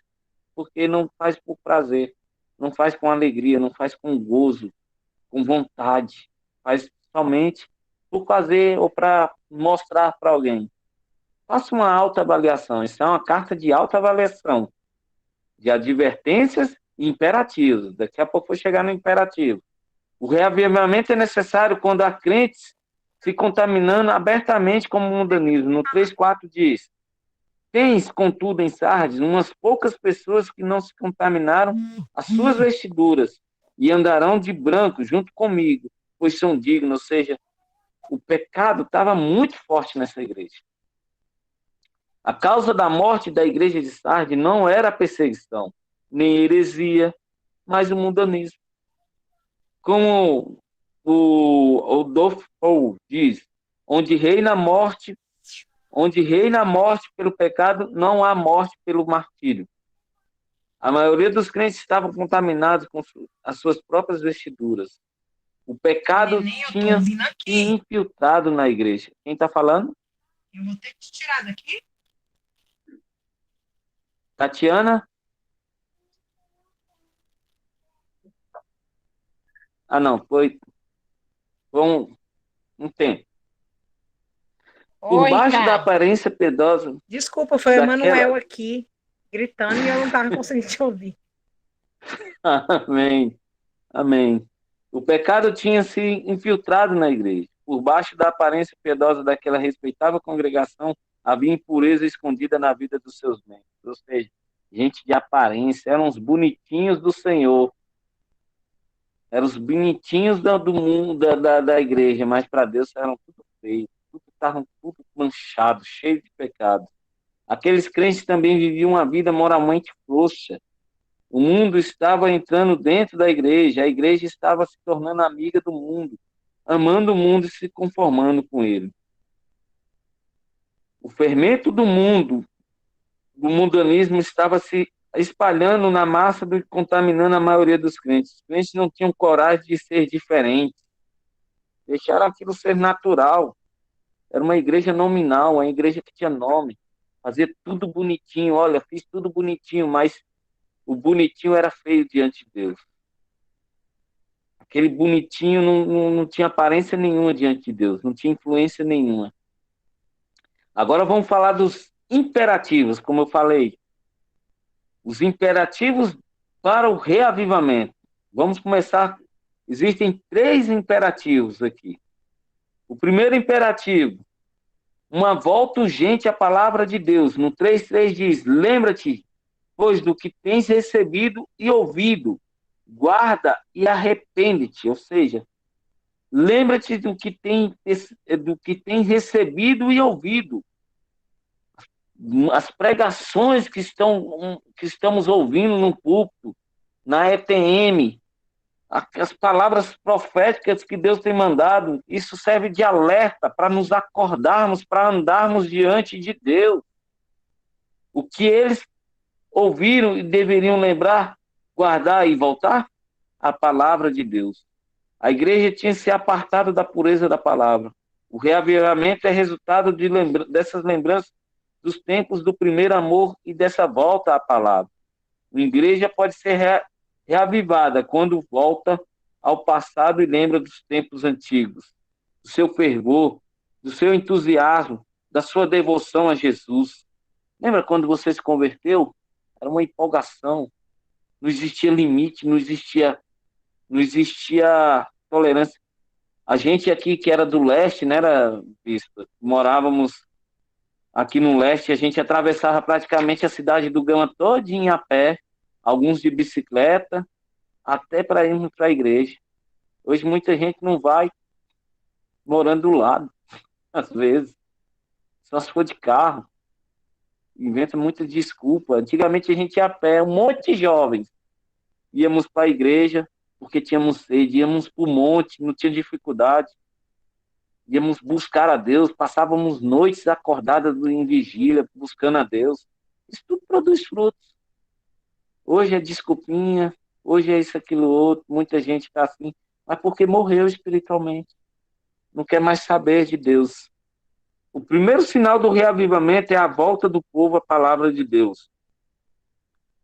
Porque não faz por prazer. Não faz com alegria, não faz com gozo, com vontade. Faz somente por fazer ou para mostrar para alguém. Faça uma autoavaliação. Isso é uma carta de autoavaliação, de advertências e imperativos. Daqui a pouco vou chegar no imperativo. O reavivamento é necessário quando há crentes se contaminando abertamente como mundanismo. No 3,4 diz: tens, contudo, em Sardes, umas poucas pessoas que não se contaminaram as suas vestiduras e andarão de branco junto comigo, pois são dignos. Ou seja, o pecado estava muito forte nessa igreja. A causa da morte da igreja de Sardes não era a perseguição, nem a heresia, mas o mundanismo. Como o Dolph Paul diz, onde reina a morte pelo pecado, não há morte pelo martírio. A maioria dos crentes estavam contaminados com as suas próprias vestiduras. O pecado tinha se infiltrado na igreja. Quem está falando? Eu vou ter que te tirar daqui. Tatiana? Ah, não, foi um tempo. Por Oi, baixo da cara. aparência piedosa. Desculpa, foi o Emanuel aqui gritando e eu não estava conseguindo te ouvir. Amém. Amém. O pecado tinha se infiltrado na igreja. Por baixo da aparência piedosa daquela respeitável congregação, havia impureza escondida na vida dos seus membros. Ou seja, gente de aparência, eram os bonitinhos do Senhor. Eram os bonitinhos do mundo, da igreja, mas para Deus eram tudo feios. Estavam tudo manchados, cheios de pecado. Aqueles crentes também viviam uma vida moralmente frouxa. O mundo estava entrando dentro da igreja, a igreja estava se tornando amiga do mundo, amando o mundo e se conformando com ele. O fermento do mundo, do mundanismo, estava se espalhando na massa e contaminando a maioria dos crentes. Os crentes não tinham coragem de ser diferentes, deixaram aquilo ser natural. Era uma igreja nominal, uma igreja que tinha nome, fazia tudo bonitinho. Olha, fiz tudo bonitinho, mas o bonitinho era feio diante de Deus. Aquele bonitinho não tinha aparência nenhuma diante de Deus, não tinha influência nenhuma. Agora vamos falar dos imperativos, como eu falei. Os imperativos para o reavivamento. Vamos começar. Existem 3 imperativos aqui. O primeiro imperativo, uma volta urgente à palavra de Deus. No 3,3 diz: lembra-te, pois, do que tens recebido e ouvido, guarda e arrepende-te. Ou seja, lembra-te do que tem recebido e ouvido. As pregações que estamos ouvindo no púlpito, na ETM, as palavras proféticas que Deus tem mandado, isso serve de alerta para nos acordarmos, para andarmos diante de Deus. O que eles ouviram e deveriam lembrar, guardar e voltar? A palavra de Deus. A igreja tinha se apartado da pureza da palavra. O reavivamento é resultado dessas lembranças dos tempos do primeiro amor e dessa volta à palavra. A igreja pode ser reavivada quando volta ao passado e lembra dos tempos antigos, do seu fervor, do seu entusiasmo, da sua devoção a Jesus. Lembra quando você se converteu? Era uma empolgação, não existia limite, não existia tolerância. A gente aqui que era do leste, né, era, bispo, morávamos aqui no leste, a gente atravessava praticamente a cidade do Gama todinha a pé, alguns de bicicleta, até para irmos para a igreja. Hoje muita gente não vai morando do lado, às vezes, só se for de carro, inventa muita desculpa. Antigamente a gente ia a pé, um monte de jovens, íamos para a igreja porque tínhamos sede, íamos para o monte, não tinha dificuldade, íamos buscar a Deus, passávamos noites acordadas em vigília, buscando a Deus. Isso tudo produz frutos. Hoje é desculpinha, hoje é isso, aquilo, outro, muita gente está assim, mas porque morreu espiritualmente, não quer mais saber de Deus. O primeiro sinal do reavivamento é a volta do povo à palavra de Deus.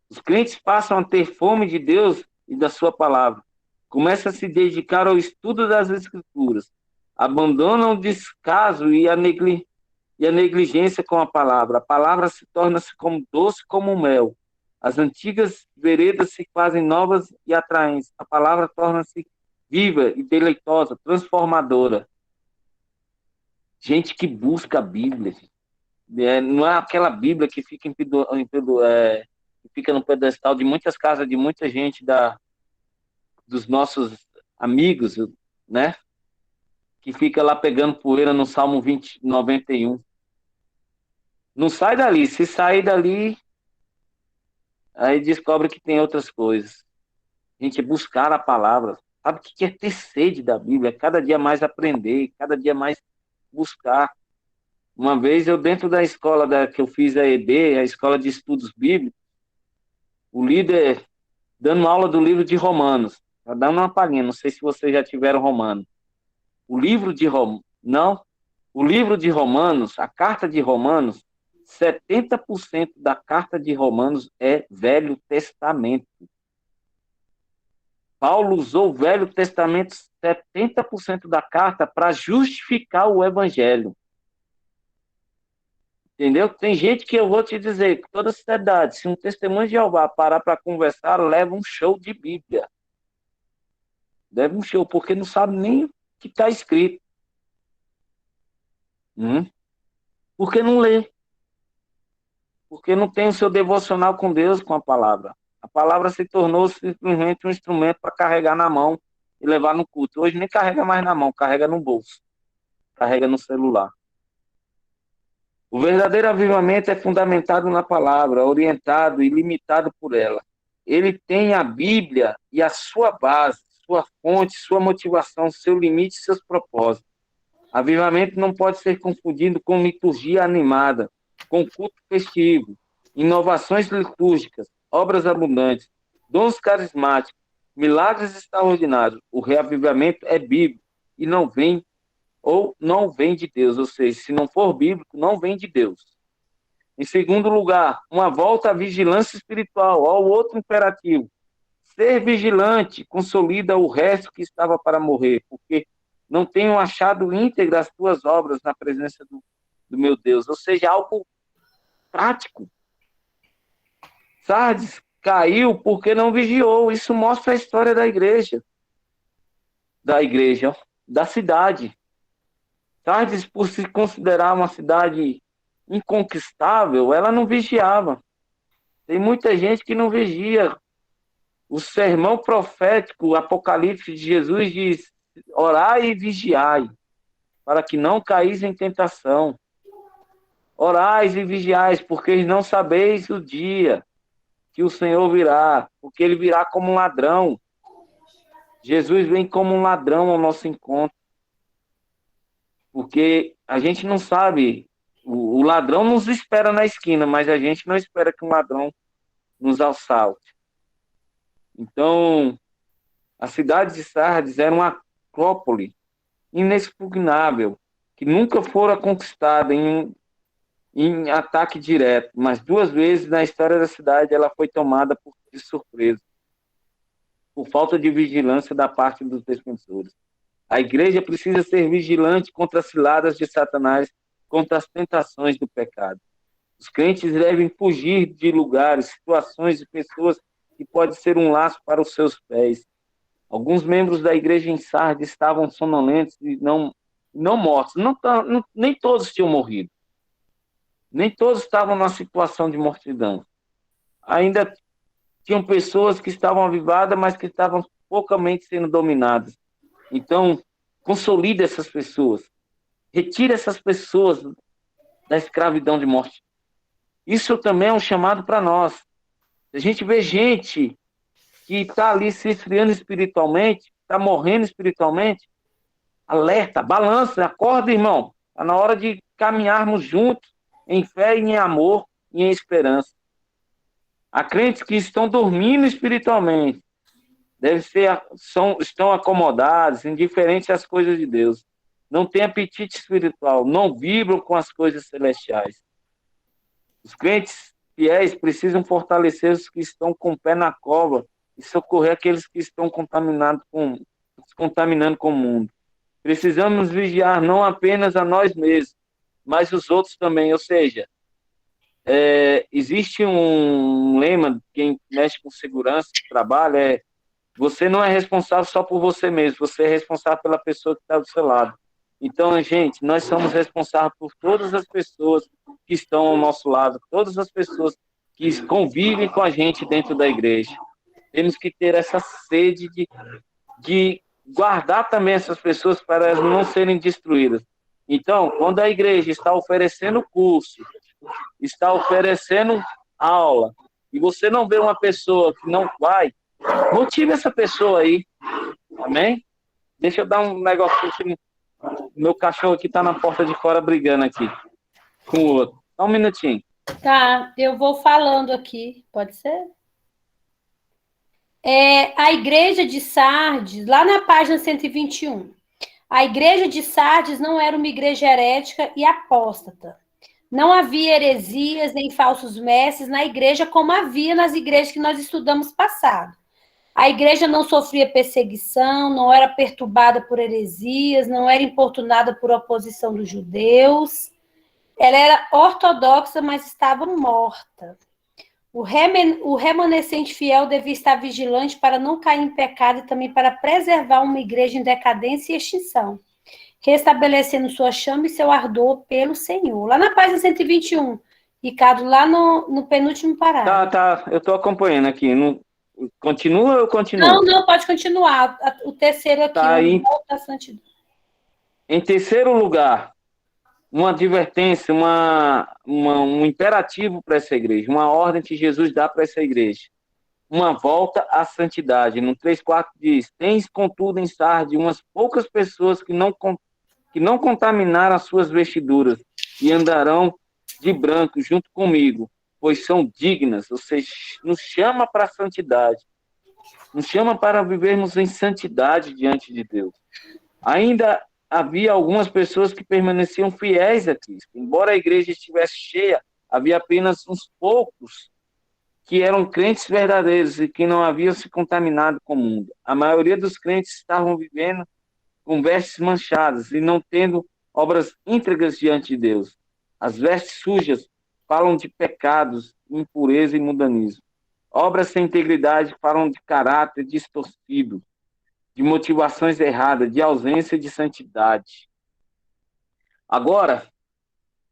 Os crentes passam a ter fome de Deus e da sua palavra. Começam a se dedicar ao estudo das Escrituras. Abandonam o descaso e a negligência com a palavra. A palavra se torna-se como doce como mel. As antigas veredas se fazem novas e atraentes. A palavra torna-se viva e deleitosa, transformadora. Gente que busca a Bíblia. Não é aquela Bíblia que fica que fica no pedestal de muitas casas, de muita gente, dos nossos amigos, né? Que fica lá pegando poeira no Salmo 91. Não sai dali. Se sair dali, aí descobre que tem outras coisas. A gente buscar a palavra. Sabe o que é ter sede da Bíblia? Cada dia mais aprender, cada dia mais buscar. Uma vez eu, dentro da escola que eu fiz a EB, a Escola de Estudos Bíblicos, o líder dando aula do livro de Romanos. Tá dando uma palhinha, não sei se vocês já tiveram Romano. O livro de Romanos, não, o livro de Romanos, a carta de Romanos, 70% da carta de Romanos é Velho Testamento. Paulo usou o Velho Testamento, 70% da carta, para justificar o Evangelho. Entendeu? Tem gente que eu vou te dizer, com toda sinceridade, se um testemunho de Jeová parar para conversar, leva um show de Bíblia. Leva um show, porque não sabe nem o que está escrito. Porque não lê. Porque não tem o seu devocional com Deus, com a palavra. A palavra se tornou simplesmente um instrumento para carregar na mão e levar no culto. Hoje nem carrega mais na mão, carrega no bolso. Carrega no celular. O verdadeiro avivamento é fundamentado na palavra, orientado e limitado por ela. Ele tem a Bíblia e a sua base, sua fonte, sua motivação, seu limite e seus propósitos. Avivamento não pode ser confundido com liturgia animada, com culto festivo, inovações litúrgicas, obras abundantes, dons carismáticos, milagres extraordinários. O reavivamento é bíblico e não vem de Deus, ou seja, se não for bíblico, não vem de Deus. Em segundo lugar, uma volta à vigilância espiritual, ao outro imperativo. Ser vigilante consolida o resto que estava para morrer, porque não tenho achado íntegra as tuas obras na presença do meu Deus, ou seja, algo prático. Sardes caiu porque não vigiou, isso mostra a história da igreja, da cidade. Sardes, por se considerar uma cidade inconquistável, ela não vigiava. Tem muita gente que não vigia. O sermão profético, o Apocalipse de Jesus diz: orai e vigiai, para que não caís em tentação. Orais e vigiais, porque não sabeis o dia que o Senhor virá, porque ele virá como um ladrão. Jesus vem como um ladrão ao nosso encontro. Porque a gente não sabe, o ladrão nos espera na esquina, mas a gente não espera que um ladrão nos assalte. Então, a cidade de Sardes era uma acrópole inexpugnável, que nunca fora conquistada em ataque direto, mas 2 vezes na história da cidade ela foi tomada de surpresa, por falta de vigilância da parte dos defensores. A igreja precisa ser vigilante contra as ciladas de Satanás, contra as tentações do pecado. Os crentes devem fugir de lugares, situações e pessoas que podem ser um laço para os seus pés. Alguns membros da igreja em Sardes estavam sonolentos e não mortos. Nem todos tinham morrido. Nem todos estavam na situação de mortidão. Ainda tinham pessoas que estavam avivadas, mas que estavam poucamente sendo dominadas. Então, consolida essas pessoas. Retira essas pessoas da escravidão de morte. Isso também é um chamado para nós. A gente vê gente que está ali se esfriando espiritualmente, está morrendo espiritualmente, alerta, balança, acorda, irmão. Está na hora de caminharmos juntos em fé e em amor e em esperança. Há crentes que estão dormindo espiritualmente, estão acomodados, indiferentes às coisas de Deus. Não têm apetite espiritual, não vibram com as coisas celestiais. Os crentes fiéis precisam fortalecer os que estão com o pé na cova e socorrer aqueles que estão contaminando com o mundo. Precisamos vigiar não apenas a nós mesmos, mas os outros também. Ou seja, existe um lema, quem mexe com segurança, trabalha, você não é responsável só por você mesmo, você é responsável pela pessoa que está do seu lado. Então, gente, nós somos responsáveis por todas as pessoas que estão ao nosso lado, todas as pessoas que convivem com a gente dentro da igreja. Temos que ter essa sede de guardar também essas pessoas para elas não serem destruídas. Então, quando a igreja está oferecendo curso, está oferecendo aula, e você não vê uma pessoa que não vai, motive essa pessoa aí. Amém? Deixa eu dar um negócio aqui. Meu cachorro aqui está na porta de fora brigando aqui com o outro. Só um minutinho. Tá, eu vou falando aqui, pode ser? A igreja de Sardes, lá na página 121, a igreja de Sardes não era uma igreja herética e apóstata. Não havia heresias nem falsos mestres na igreja como havia nas igrejas que nós estudamos passado. A igreja não sofria perseguição, não era perturbada por heresias, não era importunada por oposição dos judeus. Ela era ortodoxa, mas estava morta. O remanescente fiel devia estar vigilante para não cair em pecado e também para preservar uma igreja em decadência e extinção, restabelecendo sua chama e seu ardor pelo Senhor. Lá na página 121, Ricardo, lá no penúltimo parágrafo. Tá, eu estou acompanhando aqui. Continua ou eu continuo? Não, pode continuar. O terceiro aqui, tá aí. Da santidade. Em terceiro lugar, uma advertência, um imperativo para essa igreja, uma ordem que Jesus dá para essa igreja. Uma volta à santidade. No 3,4 diz: tens, contudo, em Sardes umas poucas pessoas que não contaminaram as suas vestiduras e andarão de branco junto comigo, pois são dignas. Ou seja, nos chama para a santidade, nos chama para vivermos em santidade diante de Deus. Ainda havia algumas pessoas que permaneciam fiéis a Cristo. Embora a igreja estivesse cheia, havia apenas uns poucos que eram crentes verdadeiros e que não haviam se contaminado com o mundo. A maioria dos crentes estavam vivendo com vestes manchadas e não tendo obras íntegras diante de Deus. As vestes sujas falam de pecados, impureza e mundanismo. Obras sem integridade falam de caráter distorcido, de motivações erradas, de ausência de santidade. Agora,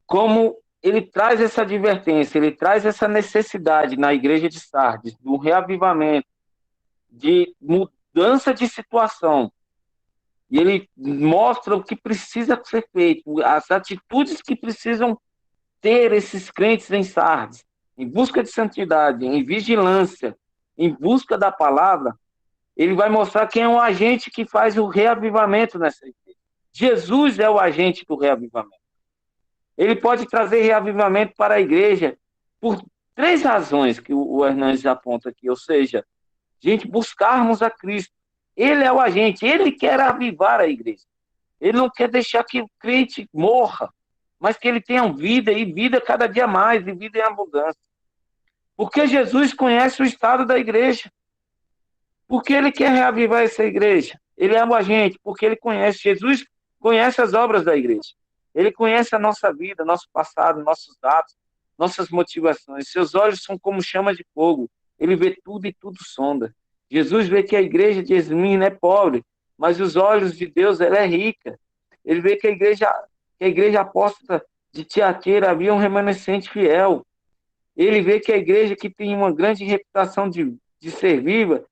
como ele traz essa advertência, ele traz essa necessidade na igreja de Sardes, do reavivamento, de mudança de situação, e ele mostra o que precisa ser feito, as atitudes que precisam ter esses crentes em Sardes, em busca de santidade, em vigilância, em busca da palavra. Ele vai mostrar quem é o agente que faz o reavivamento nessa igreja. Jesus é o agente do reavivamento. Ele pode trazer reavivamento para a igreja por 3 razões que o Hernandes aponta aqui. Ou seja, gente, buscarmos a Cristo. Ele é o agente, ele quer avivar a igreja. Ele não quer deixar que o crente morra, mas que ele tenha vida, e vida cada dia mais, e vida em abundância. Porque Jesus conhece o estado da igreja. Porque ele quer reavivar essa igreja. Ele ama a gente, porque ele conhece. Jesus conhece as obras da igreja. Ele conhece a nossa vida, nosso passado, nossos atos, nossas motivações. Seus olhos são como chamas de fogo. Ele vê tudo e tudo sonda. Jesus vê que a igreja de Esmirna é pobre, mas os olhos de Deus ela é rica. Ele vê que a igreja apóstata de Tiatira havia um remanescente fiel. Ele vê que a igreja que tem uma grande reputação de ser viva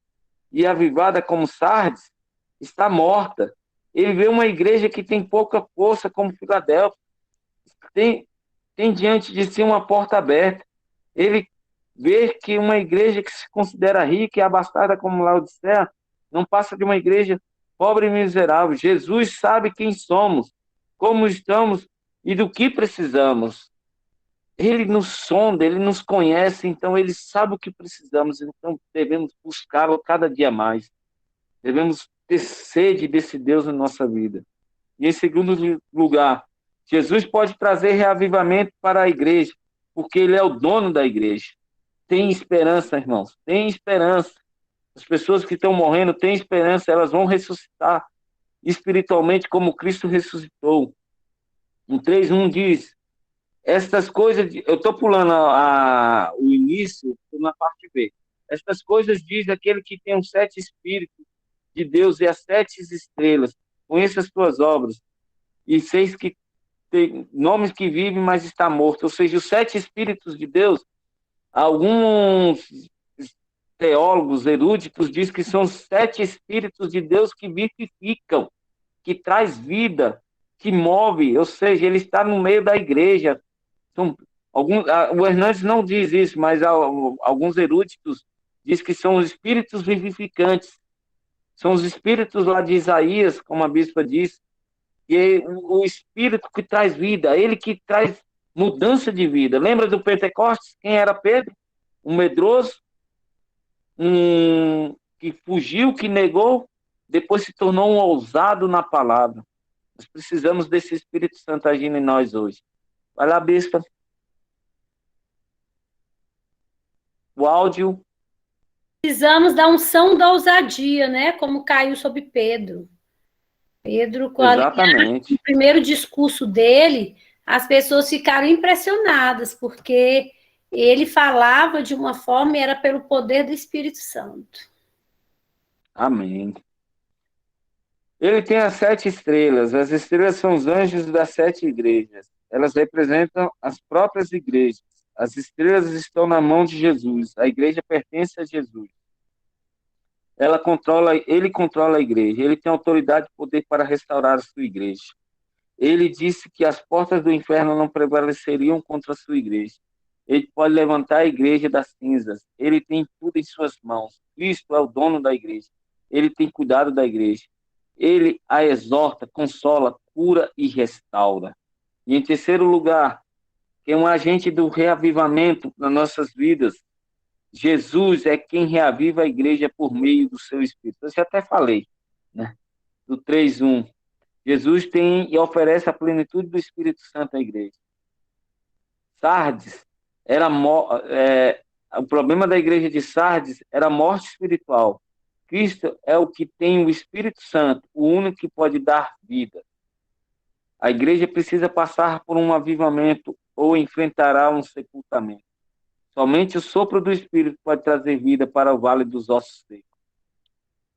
e avivada como Sardes está morta. Ele vê uma igreja que tem pouca força como Filadélfia. Tem diante de si uma porta aberta. Ele vê que uma igreja que se considera rica e abastada como Laodiceia não passa de uma igreja pobre e miserável. Jesus sabe quem somos, como estamos e do que precisamos. Ele nos sonda, ele nos conhece, então ele sabe o que precisamos, então devemos buscá-lo cada dia mais. Devemos ter sede desse Deus na nossa vida. E em segundo lugar, Jesus pode trazer reavivamento para a igreja, porque ele é o dono da igreja. Tem esperança, irmãos, tem esperança. As pessoas que estão morrendo têm esperança, elas vão ressuscitar espiritualmente como Cristo ressuscitou. Em 3:1 diz: estas coisas, eu estou pulando o início, estou na parte B. Estas coisas diz aquele que tem os 7 Espíritos de Deus e as 7 estrelas. Conheça as tuas obras. E 6 que tem nomes que vivem, mas está morto. Ou seja, os 7 Espíritos de Deus, alguns teólogos eruditos dizem que são os 7 Espíritos de Deus que vivificam, que traz vida, que move. Ou seja, ele está no meio da igreja. O Hernandes não diz isso, mas alguns eruditos dizem que são os espíritos vivificantes. São os espíritos lá de Isaías, como a bispa diz, e é o espírito que traz vida, ele que traz mudança de vida. Lembra do Pentecostes? Quem era Pedro? Um medroso, que fugiu, que negou, depois se tornou um ousado na palavra. Nós precisamos desse Espírito Santo agindo em nós hoje. Vai lá, bispa. O áudio. Precisamos da unção da ousadia, né? Como caiu sobre Pedro. Pedro, Exatamente. No primeiro discurso dele, as pessoas ficaram impressionadas, porque ele falava de uma forma e era pelo poder do Espírito Santo. Amém. Ele tem as 7 estrelas. As estrelas são os anjos das 7 igrejas. Elas representam as próprias igrejas. As estrelas estão na mão de Jesus. A igreja pertence a Jesus. Ele controla a igreja. Ele tem autoridade e poder para restaurar a sua igreja. Ele disse que as portas do inferno não prevaleceriam contra a sua igreja. Ele pode levantar a igreja das cinzas. Ele tem tudo em suas mãos. Cristo é o dono da igreja. Ele tem cuidado da igreja. Ele a exorta, consola, cura e restaura. E em terceiro lugar, que é um agente do reavivamento nas nossas vidas, Jesus é quem reaviva a igreja por meio do seu Espírito. Eu já até falei, né? Do 3:1. Jesus tem e oferece a plenitude do Espírito Santo à igreja. Sardes o problema da igreja de Sardes era a morte espiritual. Cristo é o que tem o Espírito Santo, o único que pode dar vida. A igreja precisa passar por um avivamento ou enfrentará um sepultamento. Somente o sopro do Espírito pode trazer vida para o vale dos ossos secos.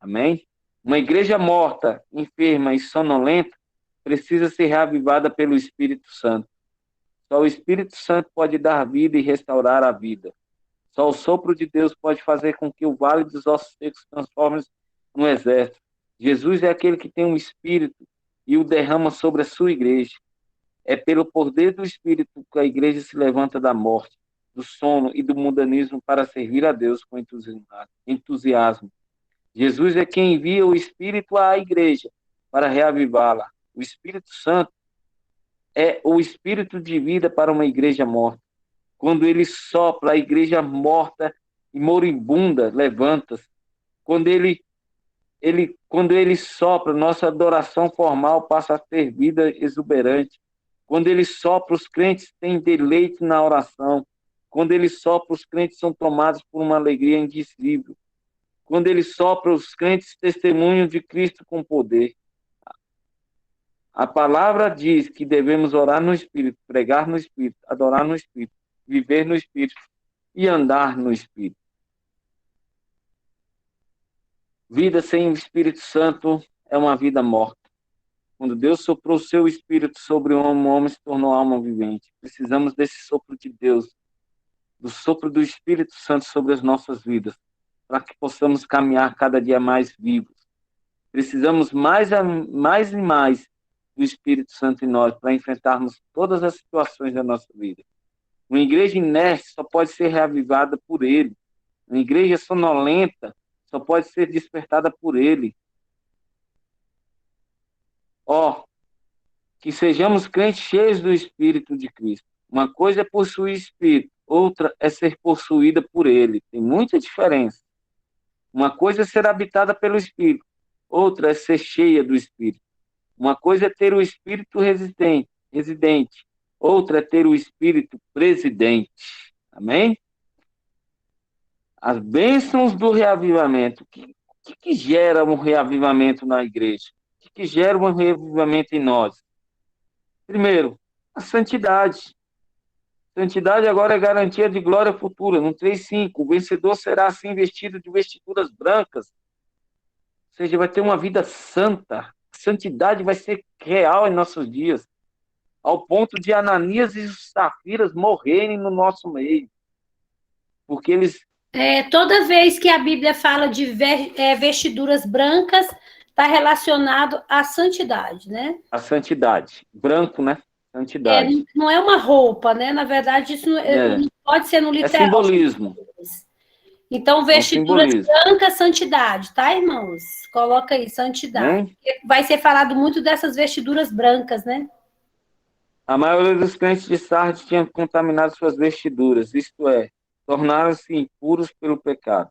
Amém? Uma igreja morta, enferma e sonolenta precisa ser reavivada pelo Espírito Santo. Só o Espírito Santo pode dar vida e restaurar a vida. Só o sopro de Deus pode fazer com que o vale dos ossos secos se transforme num exército. Jesus é aquele que tem um Espírito e o derrama sobre a sua igreja. É pelo poder do Espírito que a igreja se levanta da morte, do sono e do mundanismo para servir a Deus com entusiasmo. Jesus é quem envia o Espírito à igreja para reavivá-la. O Espírito Santo é o Espírito de vida para uma igreja morta. Quando ele sopra, a igreja morta e moribunda levanta-se. Quando ele quando ele sopra, nossa adoração formal passa a ter vida exuberante. Quando ele sopra, os crentes têm deleite na oração. Quando ele sopra, os crentes são tomados por uma alegria indizível. Quando ele sopra, os crentes testemunham de Cristo com poder. A palavra diz que devemos orar no Espírito, pregar no Espírito, adorar no Espírito, viver no Espírito e andar no Espírito. Vida sem o Espírito Santo é uma vida morta. Quando Deus soprou o seu Espírito sobre o homem se tornou alma vivente. Precisamos desse sopro de Deus, do sopro do Espírito Santo sobre as nossas vidas, para que possamos caminhar cada dia mais vivos. Precisamos mais e mais do Espírito Santo em nós para enfrentarmos todas as situações da nossa vida. Uma igreja inerte só pode ser reavivada por Ele. Uma igreja sonolenta só pode ser despertada por Ele. Que sejamos crentes cheios do Espírito de Cristo. Uma coisa é possuir Espírito, outra é ser possuída por Ele. Tem muita diferença. Uma coisa é ser habitada pelo Espírito, outra é ser cheia do Espírito. Uma coisa é ter o Espírito residente, outra é ter o Espírito presidente. Amém? As bênçãos do reavivamento. O que gera um reavivamento na igreja? O que gera um reavivamento em nós? Primeiro, a santidade. Santidade agora é garantia de glória futura. No 3:5, o vencedor será assim vestido de vestiduras brancas. Ou seja, vai ter uma vida santa. A santidade vai ser real em nossos dias, ao ponto de Ananias e Safiras morrerem no nosso meio. Porque eles... Toda vez que a Bíblia fala de vestiduras brancas, está relacionado à santidade, né? A santidade. Branco, né? Santidade. Não é uma roupa, né? Na verdade, isso não pode ser no literal. É simbolismo. Então, vestiduras brancas, santidade, tá, irmãos? Coloca aí, santidade. Vai ser falado muito dessas vestiduras brancas, né? A maioria dos crentes de Sardes tinha contaminado suas vestiduras, isto é, tornaram-se impuros pelo pecado.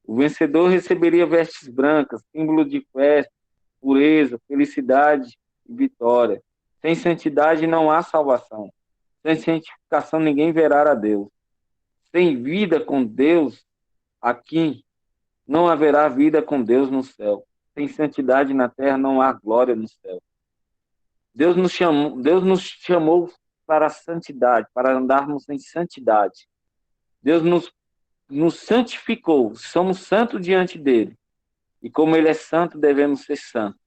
O vencedor receberia vestes brancas, símbolo de festa, pureza, felicidade e vitória. Sem santidade não há salvação. Sem santificação ninguém verá a Deus. Sem vida com Deus aqui, não haverá vida com Deus no céu. Sem santidade na terra não há glória no céu. Deus nos chamou para a santidade, para andarmos em santidade. Deus nos santificou, somos santos diante dele. E como ele é santo, devemos ser santos.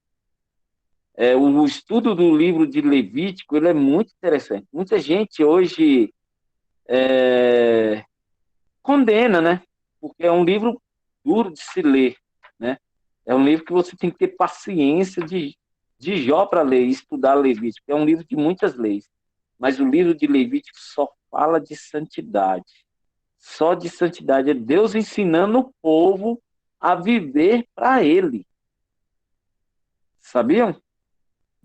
O estudo do livro de Levítico, ele é muito interessante. Muita gente hoje condena, né? Porque é um livro duro de se ler, né? É um livro que você tem que ter paciência de Jó para ler e estudar Levítico. É um livro de muitas leis. Mas o livro de Levítico só fala de santidade. Só de santidade. É Deus ensinando o povo a viver para ele. Sabiam?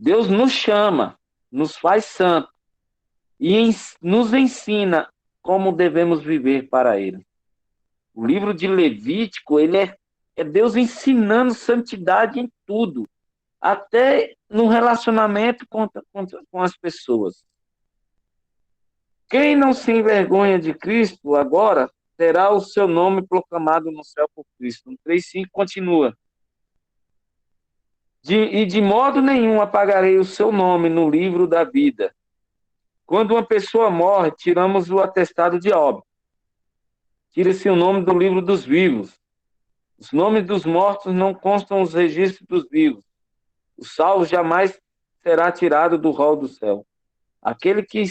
Deus nos chama, nos faz santo e nos ensina como devemos viver para ele. O livro de Levítico, ele é Deus ensinando santidade em tudo, até no relacionamento com as pessoas. Quem não se envergonha de Cristo agora terá o seu nome proclamado no céu por Cristo. No 3:5 continua. De modo nenhum apagarei o seu nome no livro da vida. Quando uma pessoa morre, tiramos o atestado de óbito. Tira-se o nome do livro dos vivos. Os nomes dos mortos não constam nos registros dos vivos. O salvo jamais será tirado do rol do céu. Aqueles que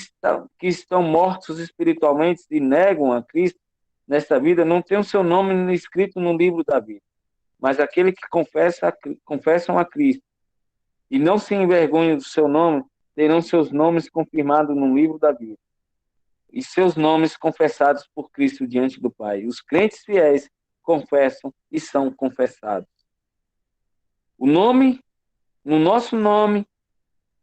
estão mortos espiritualmente e negam a Cristo nesta vida não tem o seu nome escrito no livro da vida. Mas aqueles que confessam a Cristo e não se envergonham do seu nome, terão seus nomes confirmados no livro da vida. E seus nomes confessados por Cristo diante do Pai. Os crentes fiéis confessam e são confessados. No nosso nome,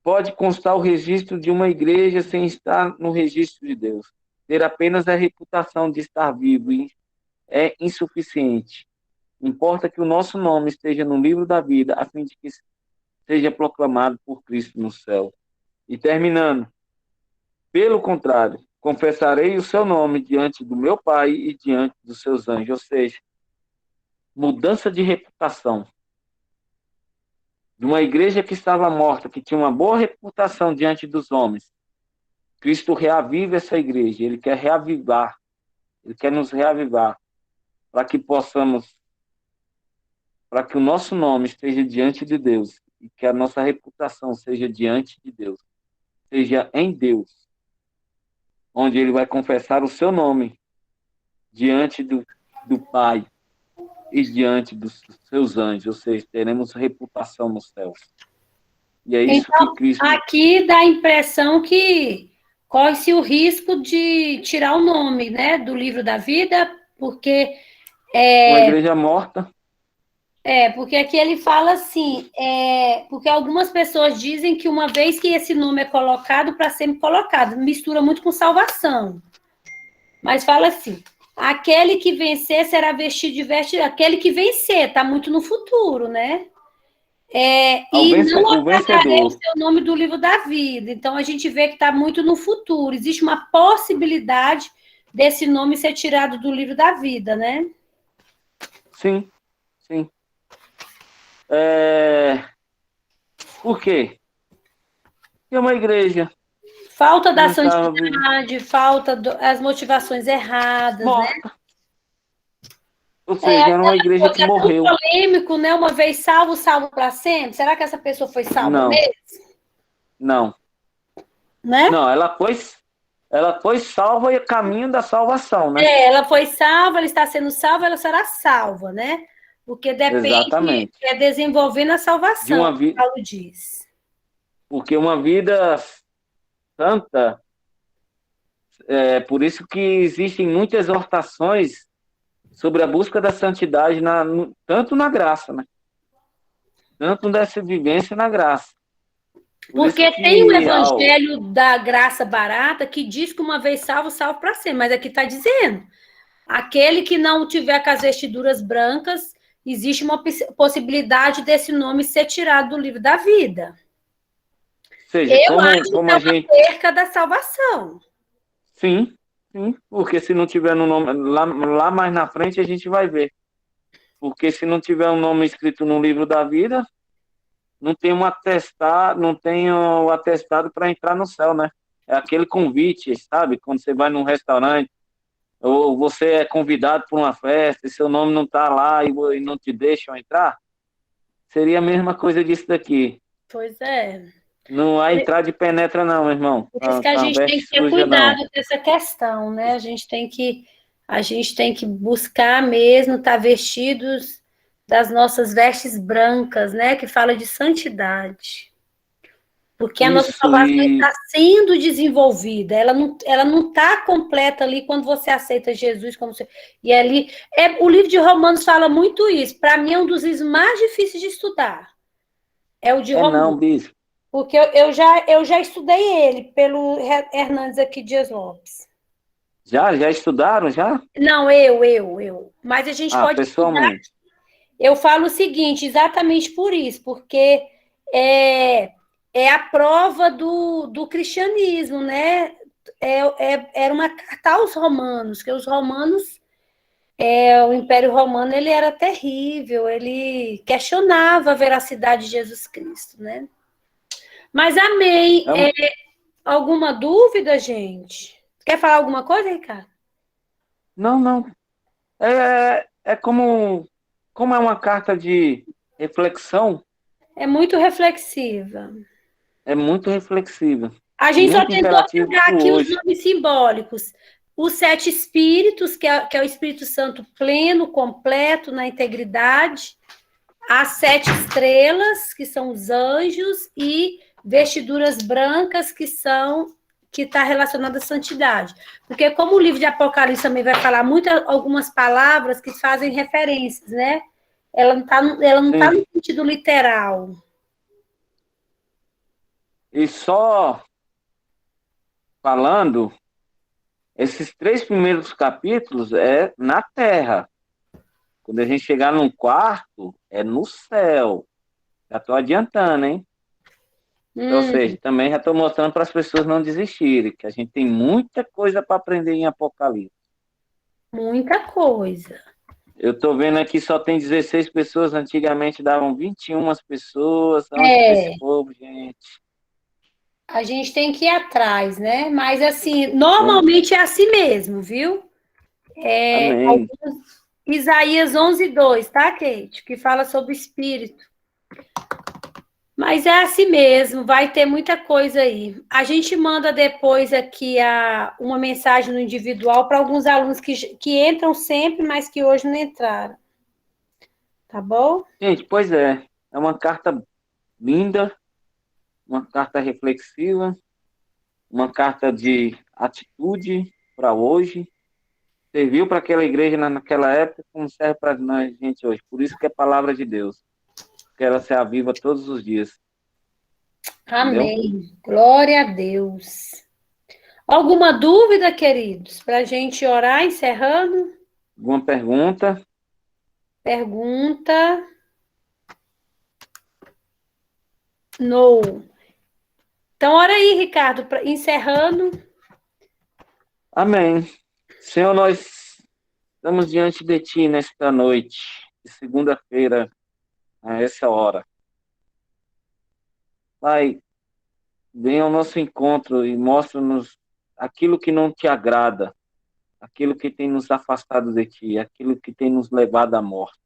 pode constar o registro de uma igreja sem estar no registro de Deus. Ter apenas a reputação de estar vivo é insuficiente. Importa que o nosso nome esteja no livro da vida, a fim de que seja proclamado por Cristo no céu. E terminando, pelo contrário, confessarei o seu nome diante do meu Pai e diante dos seus anjos. Ou seja, mudança de reputação. De uma igreja que estava morta, que tinha uma boa reputação diante dos homens. Cristo reaviva essa igreja, ele quer reavivar, ele quer nos reavivar, para que possamos, para que o nosso nome esteja diante de Deus, e que a nossa reputação seja diante de Deus, seja em Deus, onde ele vai confessar o seu nome diante do Pai e diante dos seus anjos, ou seja, teremos reputação nos céus. E é isso Então, que Cristo... aqui dá a impressão que corre-se o risco de tirar o nome, né, do livro da vida, porque Uma igreja morta. porque aqui ele fala assim, porque algumas pessoas dizem que uma vez que esse nome é colocado, para sempre colocado, mistura muito com salvação. Mas fala assim, aquele que vencer será vestido de veste, aquele que vencer, está muito no futuro, né? E não apagarei o seu nome do livro da vida. Então, a gente vê que está muito no futuro. Existe uma possibilidade desse nome ser tirado do livro da vida, né? Sim, sim. Por quê? Porque é uma igreja. Falta da santidade, falta as motivações erradas, morta, né? Ou seja, era uma igreja que morreu. É polêmico, né? Uma vez salvo, salvo para sempre. Será que essa pessoa foi salva mesmo? Não. Né? Não, ela foi salva e caminho da salvação, né? Ela foi salva, ela está sendo salva, ela será salva, né? Porque depende, desenvolvendo a salvação, de uma vida, Paulo diz. Porque uma vida santa, por isso que existem muitas exortações sobre a busca da santidade, tanto na graça, né? Tanto dessa vivência na graça. Porque tem o evangelho da graça barata que diz que uma vez salvo, salvo para sempre. Mas aqui está dizendo, aquele que não tiver com as vestiduras brancas, existe uma possibilidade desse nome ser tirado do livro da vida. Ou seja, eu acho que é uma perca da salvação. Sim, porque se não tiver no nome, lá mais na frente a gente vai ver. Porque se não tiver um nome escrito no livro da vida, não tem o atestado para entrar no céu, né? É aquele convite, sabe? Quando você vai num restaurante, ou você é convidado para uma festa, e seu nome não está lá e não te deixam entrar, seria a mesma coisa disso daqui. Pois é. Não há entrar de penetra, não, meu irmão. Por isso que a gente tem que ter cuidado dessa questão, né? A gente tem que buscar mesmo estar vestidos das nossas vestes brancas, né? Que fala de santidade. Porque a nossa salvação está sendo desenvolvida, ela não está completa ali quando você aceita Jesus como você. E ali, o livro de Romanos fala muito isso. Para mim, é um dos livros mais difíceis de estudar. É o de Romanos. Não, bispo. Porque eu já estudei ele pelo Hernandes aqui Dias Lopes. Já estudaram, já? Não, eu. Mas a gente pode pessoalmente. estudar. Eu falo o seguinte, exatamente por isso, porque é a prova do cristianismo, né? Era uma carta aos romanos, que os romanos, o Império Romano, ele era terrível, ele questionava a veracidade de Jesus Cristo, né? Mas amém. Alguma dúvida, gente? Quer falar alguma coisa, Ricardo? Não. É como é uma carta de reflexão. É muito reflexiva. É muito reflexiva. A gente só tentou pegar aqui os nomes simbólicos. Os 7 espíritos, que é o Espírito Santo pleno, completo, na integridade. As 7 estrelas, que são os anjos, e vestiduras brancas, que está relacionada à santidade. Porque como o livro de Apocalipse também vai falar algumas palavras que fazem referências, né? Ela não tá no sentido literal. E só falando, esses 3 primeiros capítulos é na Terra. Quando a gente chegar num quarto, é no céu. Já estou adiantando, hein? Ou seja, também já estou mostrando para as pessoas não desistirem, que a gente tem muita coisa para aprender em Apocalipse. Muita coisa. Eu estou vendo aqui só tem 16 pessoas, antigamente davam 21 pessoas. Onde está esse povo, gente? A gente tem que ir atrás, né? Mas, assim, normalmente é assim mesmo, viu? Amém. Isaías 11:2, tá, Kate? Que fala sobre o Espírito. Mas é assim mesmo, vai ter muita coisa aí. A gente manda depois aqui uma mensagem no individual para alguns alunos que entram sempre, mas que hoje não entraram. Tá bom? Gente, pois é. É uma carta linda, uma carta reflexiva, uma carta de atitude para hoje. Serviu para aquela igreja naquela época, como serve para nós, gente, hoje. Por isso que é palavra de Deus. Que ela se aviva todos os dias. Amém. Entendeu? Glória a Deus. Alguma dúvida, queridos? Para a gente orar, encerrando? Alguma pergunta? Pergunta. No. Então, ora aí, Ricardo, encerrando. Amém. Senhor, nós estamos diante de Ti nesta noite, de segunda-feira, a essa hora. Pai, venha ao nosso encontro e mostra-nos aquilo que não Te agrada, aquilo que tem nos afastado de Ti, aquilo que tem nos levado à morte.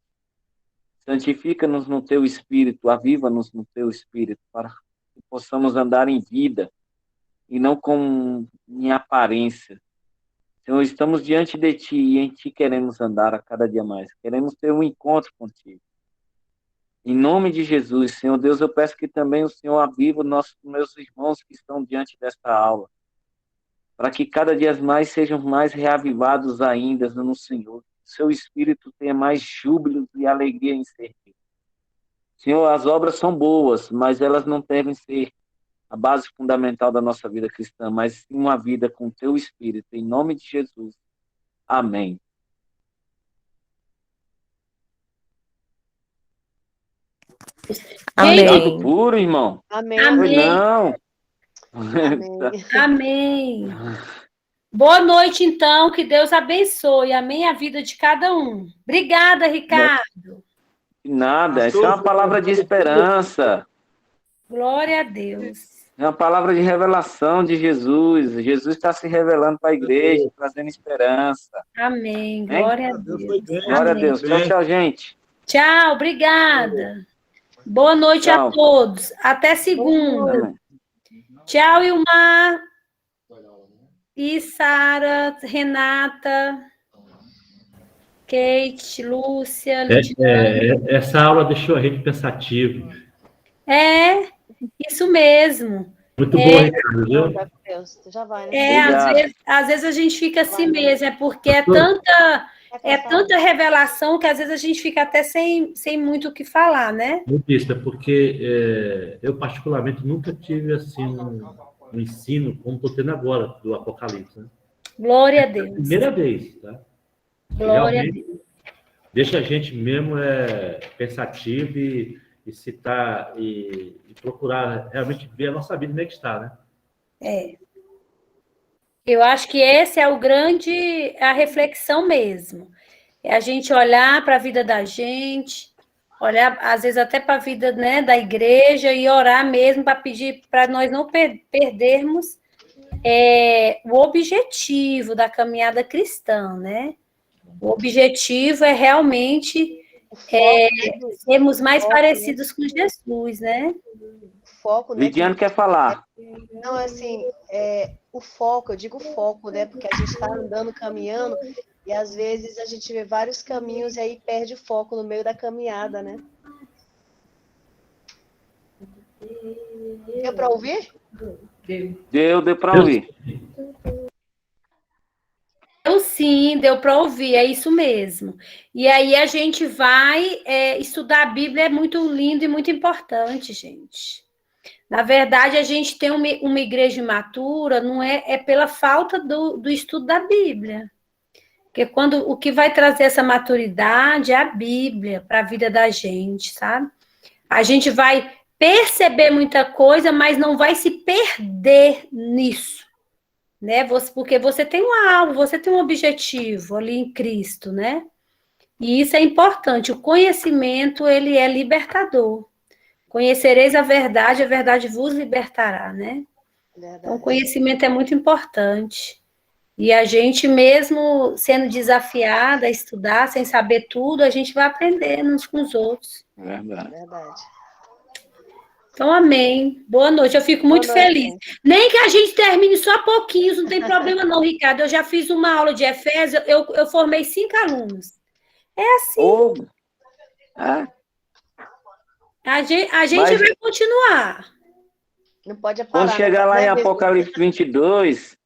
Santifica-nos no Teu Espírito, aviva-nos no Teu Espírito, para que possamos andar em vida e não em aparência. Senhor, estamos diante de Ti e em Ti queremos andar a cada dia mais. Queremos ter um encontro contigo. Em nome de Jesus, Senhor Deus, eu peço que também o Senhor aviva meus irmãos que estão diante desta aula, para que cada dia mais sejam mais reavivados ainda no Senhor. Seu Espírito tenha mais júbilo e alegria em servir. Senhor, as obras são boas, mas elas não devem ser a base fundamental da nossa vida cristã, mas sim uma vida com Teu Espírito. Em nome de Jesus. Amém. Amém. Puro, irmão. Amém. Foi não. Amém. Amém. Boa noite, então. Que Deus abençoe. Amém. A vida de cada um. Obrigada, Ricardo. Nada, isso é uma palavra de esperança. Glória a Deus. É uma palavra de revelação de Jesus. Jesus está se revelando para a igreja, trazendo esperança. Amém. Glória a Deus. Glória a Deus. Tchau, tchau, gente. Tchau, obrigada. Boa noite Tchau. a todos. Até segunda. Tchau, Ilmar. E Sara, Renata, Kate, Lúcia, Lidiane. Essa aula deixou a gente pensativo. Isso mesmo. Muito bom, Ricardo, viu? Já vai, né? Às vezes a gente fica assim mesmo, porque é tanta revelação que às vezes a gente fica até sem muito o que falar, né? Muito isso, porque eu particularmente nunca tive assim um ensino como estou tendo agora do Apocalipse, né? Glória a Deus. Primeira vez, tá? Glória a Deus. Deixa a gente mesmo pensativo e citar e procurar realmente ver a nossa vida como é que está, né? Eu acho que esse é a reflexão mesmo. É a gente olhar para a vida da gente, olhar, às vezes, até para a vida, né, da igreja e orar mesmo para pedir para nós não perdermos o objetivo da caminhada cristã, né? O objetivo é realmente sermos mais parecidos com Jesus, né? Foco, né? Lidiane quer falar. Não, assim, o foco, eu digo foco, né? Porque a gente está andando, caminhando, e às vezes a gente vê vários caminhos e aí perde o foco no meio da caminhada, né? Deu para ouvir? Deu para ouvir. Deu para ouvir, é isso mesmo. E aí a gente vai estudar a Bíblia, é muito lindo e muito importante, gente. Na verdade, a gente tem uma igreja imatura, não é pela falta do estudo da Bíblia. Porque o que vai trazer essa maturidade é a Bíblia para a vida da gente, sabe? A gente vai perceber muita coisa, mas não vai se perder nisso, né? Porque você tem um alvo, você tem um objetivo ali em Cristo, né? E isso é importante. O conhecimento, ele é libertador. Conhecereis a verdade vos libertará, né? Verdade. Então, o conhecimento é muito importante. E a gente, mesmo sendo desafiada a estudar, sem saber tudo, a gente vai aprendendo uns com os outros. Verdade. Verdade. Então, amém. Boa noite. Eu fico muito feliz. Nem que a gente termine só pouquinhos, não tem problema não, Ricardo. Eu já fiz uma aula de Efésios, eu formei 5 alunos. É assim. Oh, ah, A gente vai continuar. Não pode parar. Quando chegar lá em Apocalipse 22,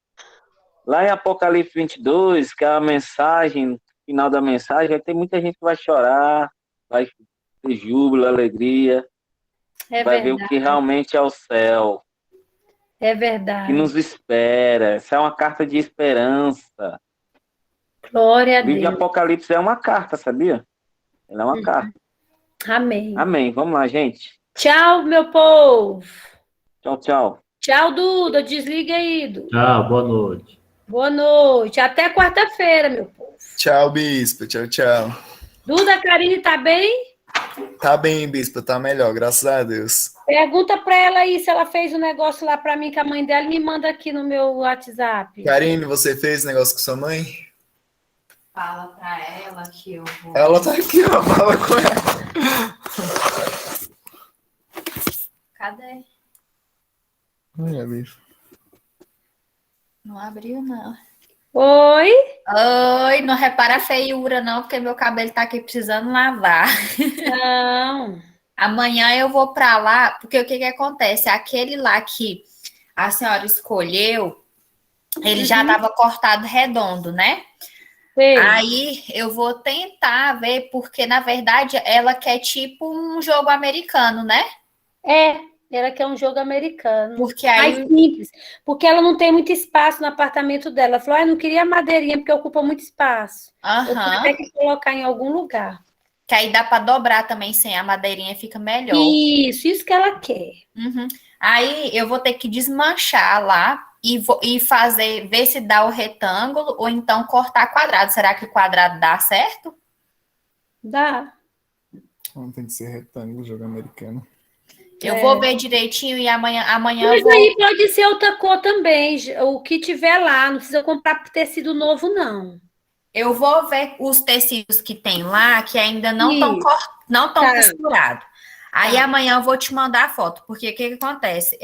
que é a mensagem, final da mensagem, vai ter muita gente que vai chorar, vai ter júbilo, alegria, vai ver o que realmente é o céu. É verdade. Que nos espera. Essa é uma carta de esperança. Glória a Deus. O livro de Apocalipse é uma carta, sabia? Ela é uma carta. Amém. Amém. Vamos lá, gente. Tchau, meu povo. Tchau, tchau. Tchau, Duda. Desliga aí, Duda. Tchau, boa noite. Boa noite. Até quarta-feira, meu povo. Tchau, Bispo. Tchau, tchau. Duda, Karine, tá bem? Tá bem, Bispo. Tá melhor, graças a Deus. Pergunta pra ela aí se ela fez um negócio lá pra mim com a mãe dela e me manda aqui no meu WhatsApp. Karine, você fez negócio com sua mãe? Fala pra ela que eu vou. Ela tá aqui, ó. Fala com ela. Cadê? Olha, Bispo. Não abriu, não. Oi? Oi, não repara a feiura, não, porque meu cabelo tá aqui precisando lavar. Não. Amanhã eu vou pra lá, porque o que que acontece? Aquele lá que a senhora escolheu, ele já tava cortado redondo, né? Sei. Aí eu vou tentar ver, porque na verdade ela quer tipo um jogo americano, né? Ela quer um jogo americano. Porque Mais aí simples. Porque ela não tem muito espaço no apartamento dela. Ela falou, eu não queria madeirinha, porque ocupa muito espaço. Eu tenho até que colocar em algum lugar. que aí dá para dobrar também sem a madeirinha, fica melhor. Isso que ela quer. Uhum. Aí eu vou ter que desmanchar lá e fazer, ver se dá o retângulo ou então cortar quadrado. Será que quadrado dá certo? Dá. Não tem que ser retângulo, jogo americano. Eu vou ver direitinho e amanhã Mas eu vou... aí pode ser outra cor também. O que tiver lá, não precisa comprar tecido novo, não. Eu vou ver os tecidos que tem lá, que ainda não estão costurados. Aí amanhã eu vou te mandar a foto, porque o que acontece?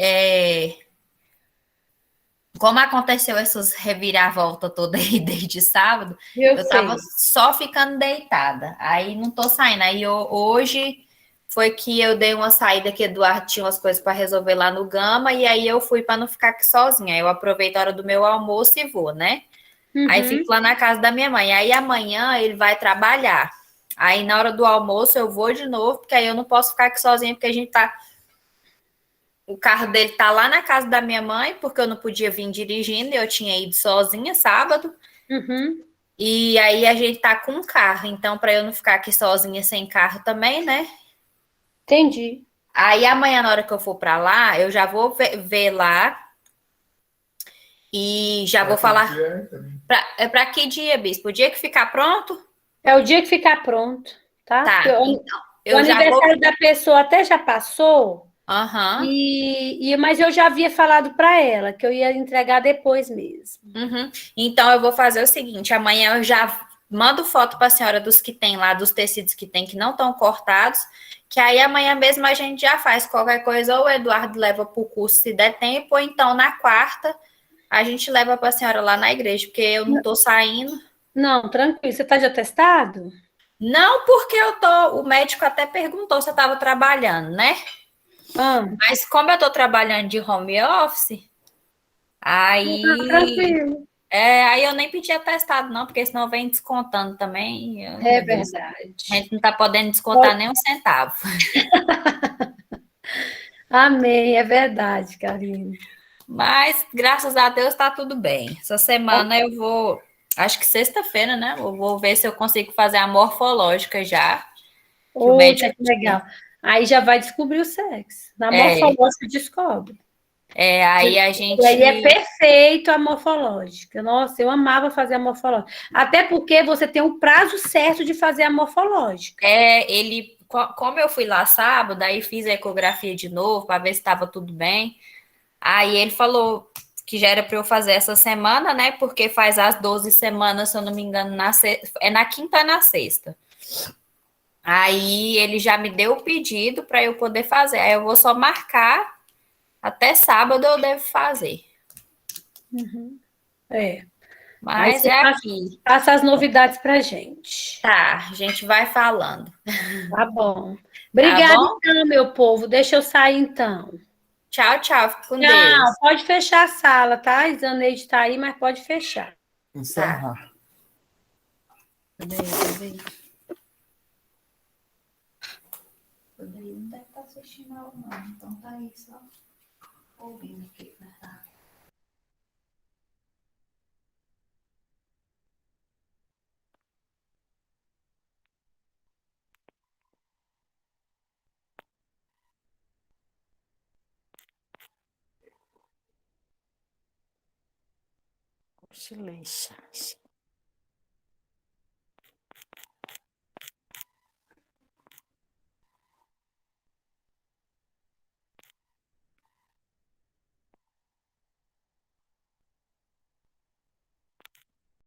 Como aconteceu essas reviravoltas todas aí desde sábado, eu tava só ficando deitada. Aí não tô saindo. Aí hoje foi que eu dei uma saída que Eduardo tinha umas coisas para resolver lá no Gama, e aí eu fui para não ficar aqui sozinha. Aí eu aproveito a hora do meu almoço e vou, né? Aí fico lá na casa da minha mãe. Aí amanhã ele vai trabalhar. Aí na hora do almoço eu vou de novo, porque aí eu não posso ficar aqui sozinha, porque a gente tá... O carro dele tá lá na casa da minha mãe, porque eu não podia vir dirigindo, eu tinha ido sozinha sábado. E aí a gente tá com um carro, então para eu não ficar aqui sozinha sem carro também, né? Entendi. Aí amanhã, na hora que eu for para lá, eu já vou ver lá e já vou falar. Para que dia, Bispo? O dia que ficar pronto? É o dia que ficar pronto, tá? Tá. Então, o aniversário da pessoa até já passou. Mas eu já havia falado para ela que eu ia entregar depois mesmo. Então eu vou fazer o seguinte: amanhã eu já mando foto para a senhora dos que tem lá, dos tecidos que tem que não estão cortados, que aí amanhã mesmo a gente já faz qualquer coisa, ou o Eduardo leva para o curso se der tempo, ou então na quarta a gente leva para a senhora lá na igreja, porque eu não estou saindo. Não, tranquilo. Você está de atestado? Não, porque o médico até perguntou se eu estava trabalhando, né? Mas como eu estou trabalhando de home office, aí... aí eu nem pedi atestado, não, porque senão vem descontando também. É verdade. A gente não está podendo descontar nem um centavo. Amém, é verdade, Karine. Mas, graças a Deus, está tudo bem. Essa semana eu vou Acho que sexta-feira, né? Eu vou ver se eu consigo fazer a morfológica já. Outra, que legal. Aí já vai descobrir o sexo. Na morfológica descobre. Aí a gente... E aí é perfeito a morfológica. Nossa, eu amava fazer a morfológica. Até porque você tem um prazo certo de fazer a morfológica. Como eu fui lá sábado, aí fiz a ecografia de novo para ver se estava tudo bem. Aí ele falou que já era para eu fazer essa semana, né? Porque faz as 12 semanas, se eu não me engano, é na quinta e na sexta. Aí ele já me deu o pedido para eu poder fazer. Aí eu vou só marcar. Até sábado eu devo fazer. Uhum. Mas é aqui. Passa as novidades pra gente. Tá, a gente vai falando. Tá bom. Obrigada, tá bom? então, meu povo. Deixa eu sair, então. Tchau, tchau. Fique com Tchau. Deus. Pode fechar a sala, tá? A Isaneide tá aí, mas pode fechar. Encerrar. Cadê? Não deve estar assistindo aula, não. Então tá aí só ouvindo aqui. Silêncio.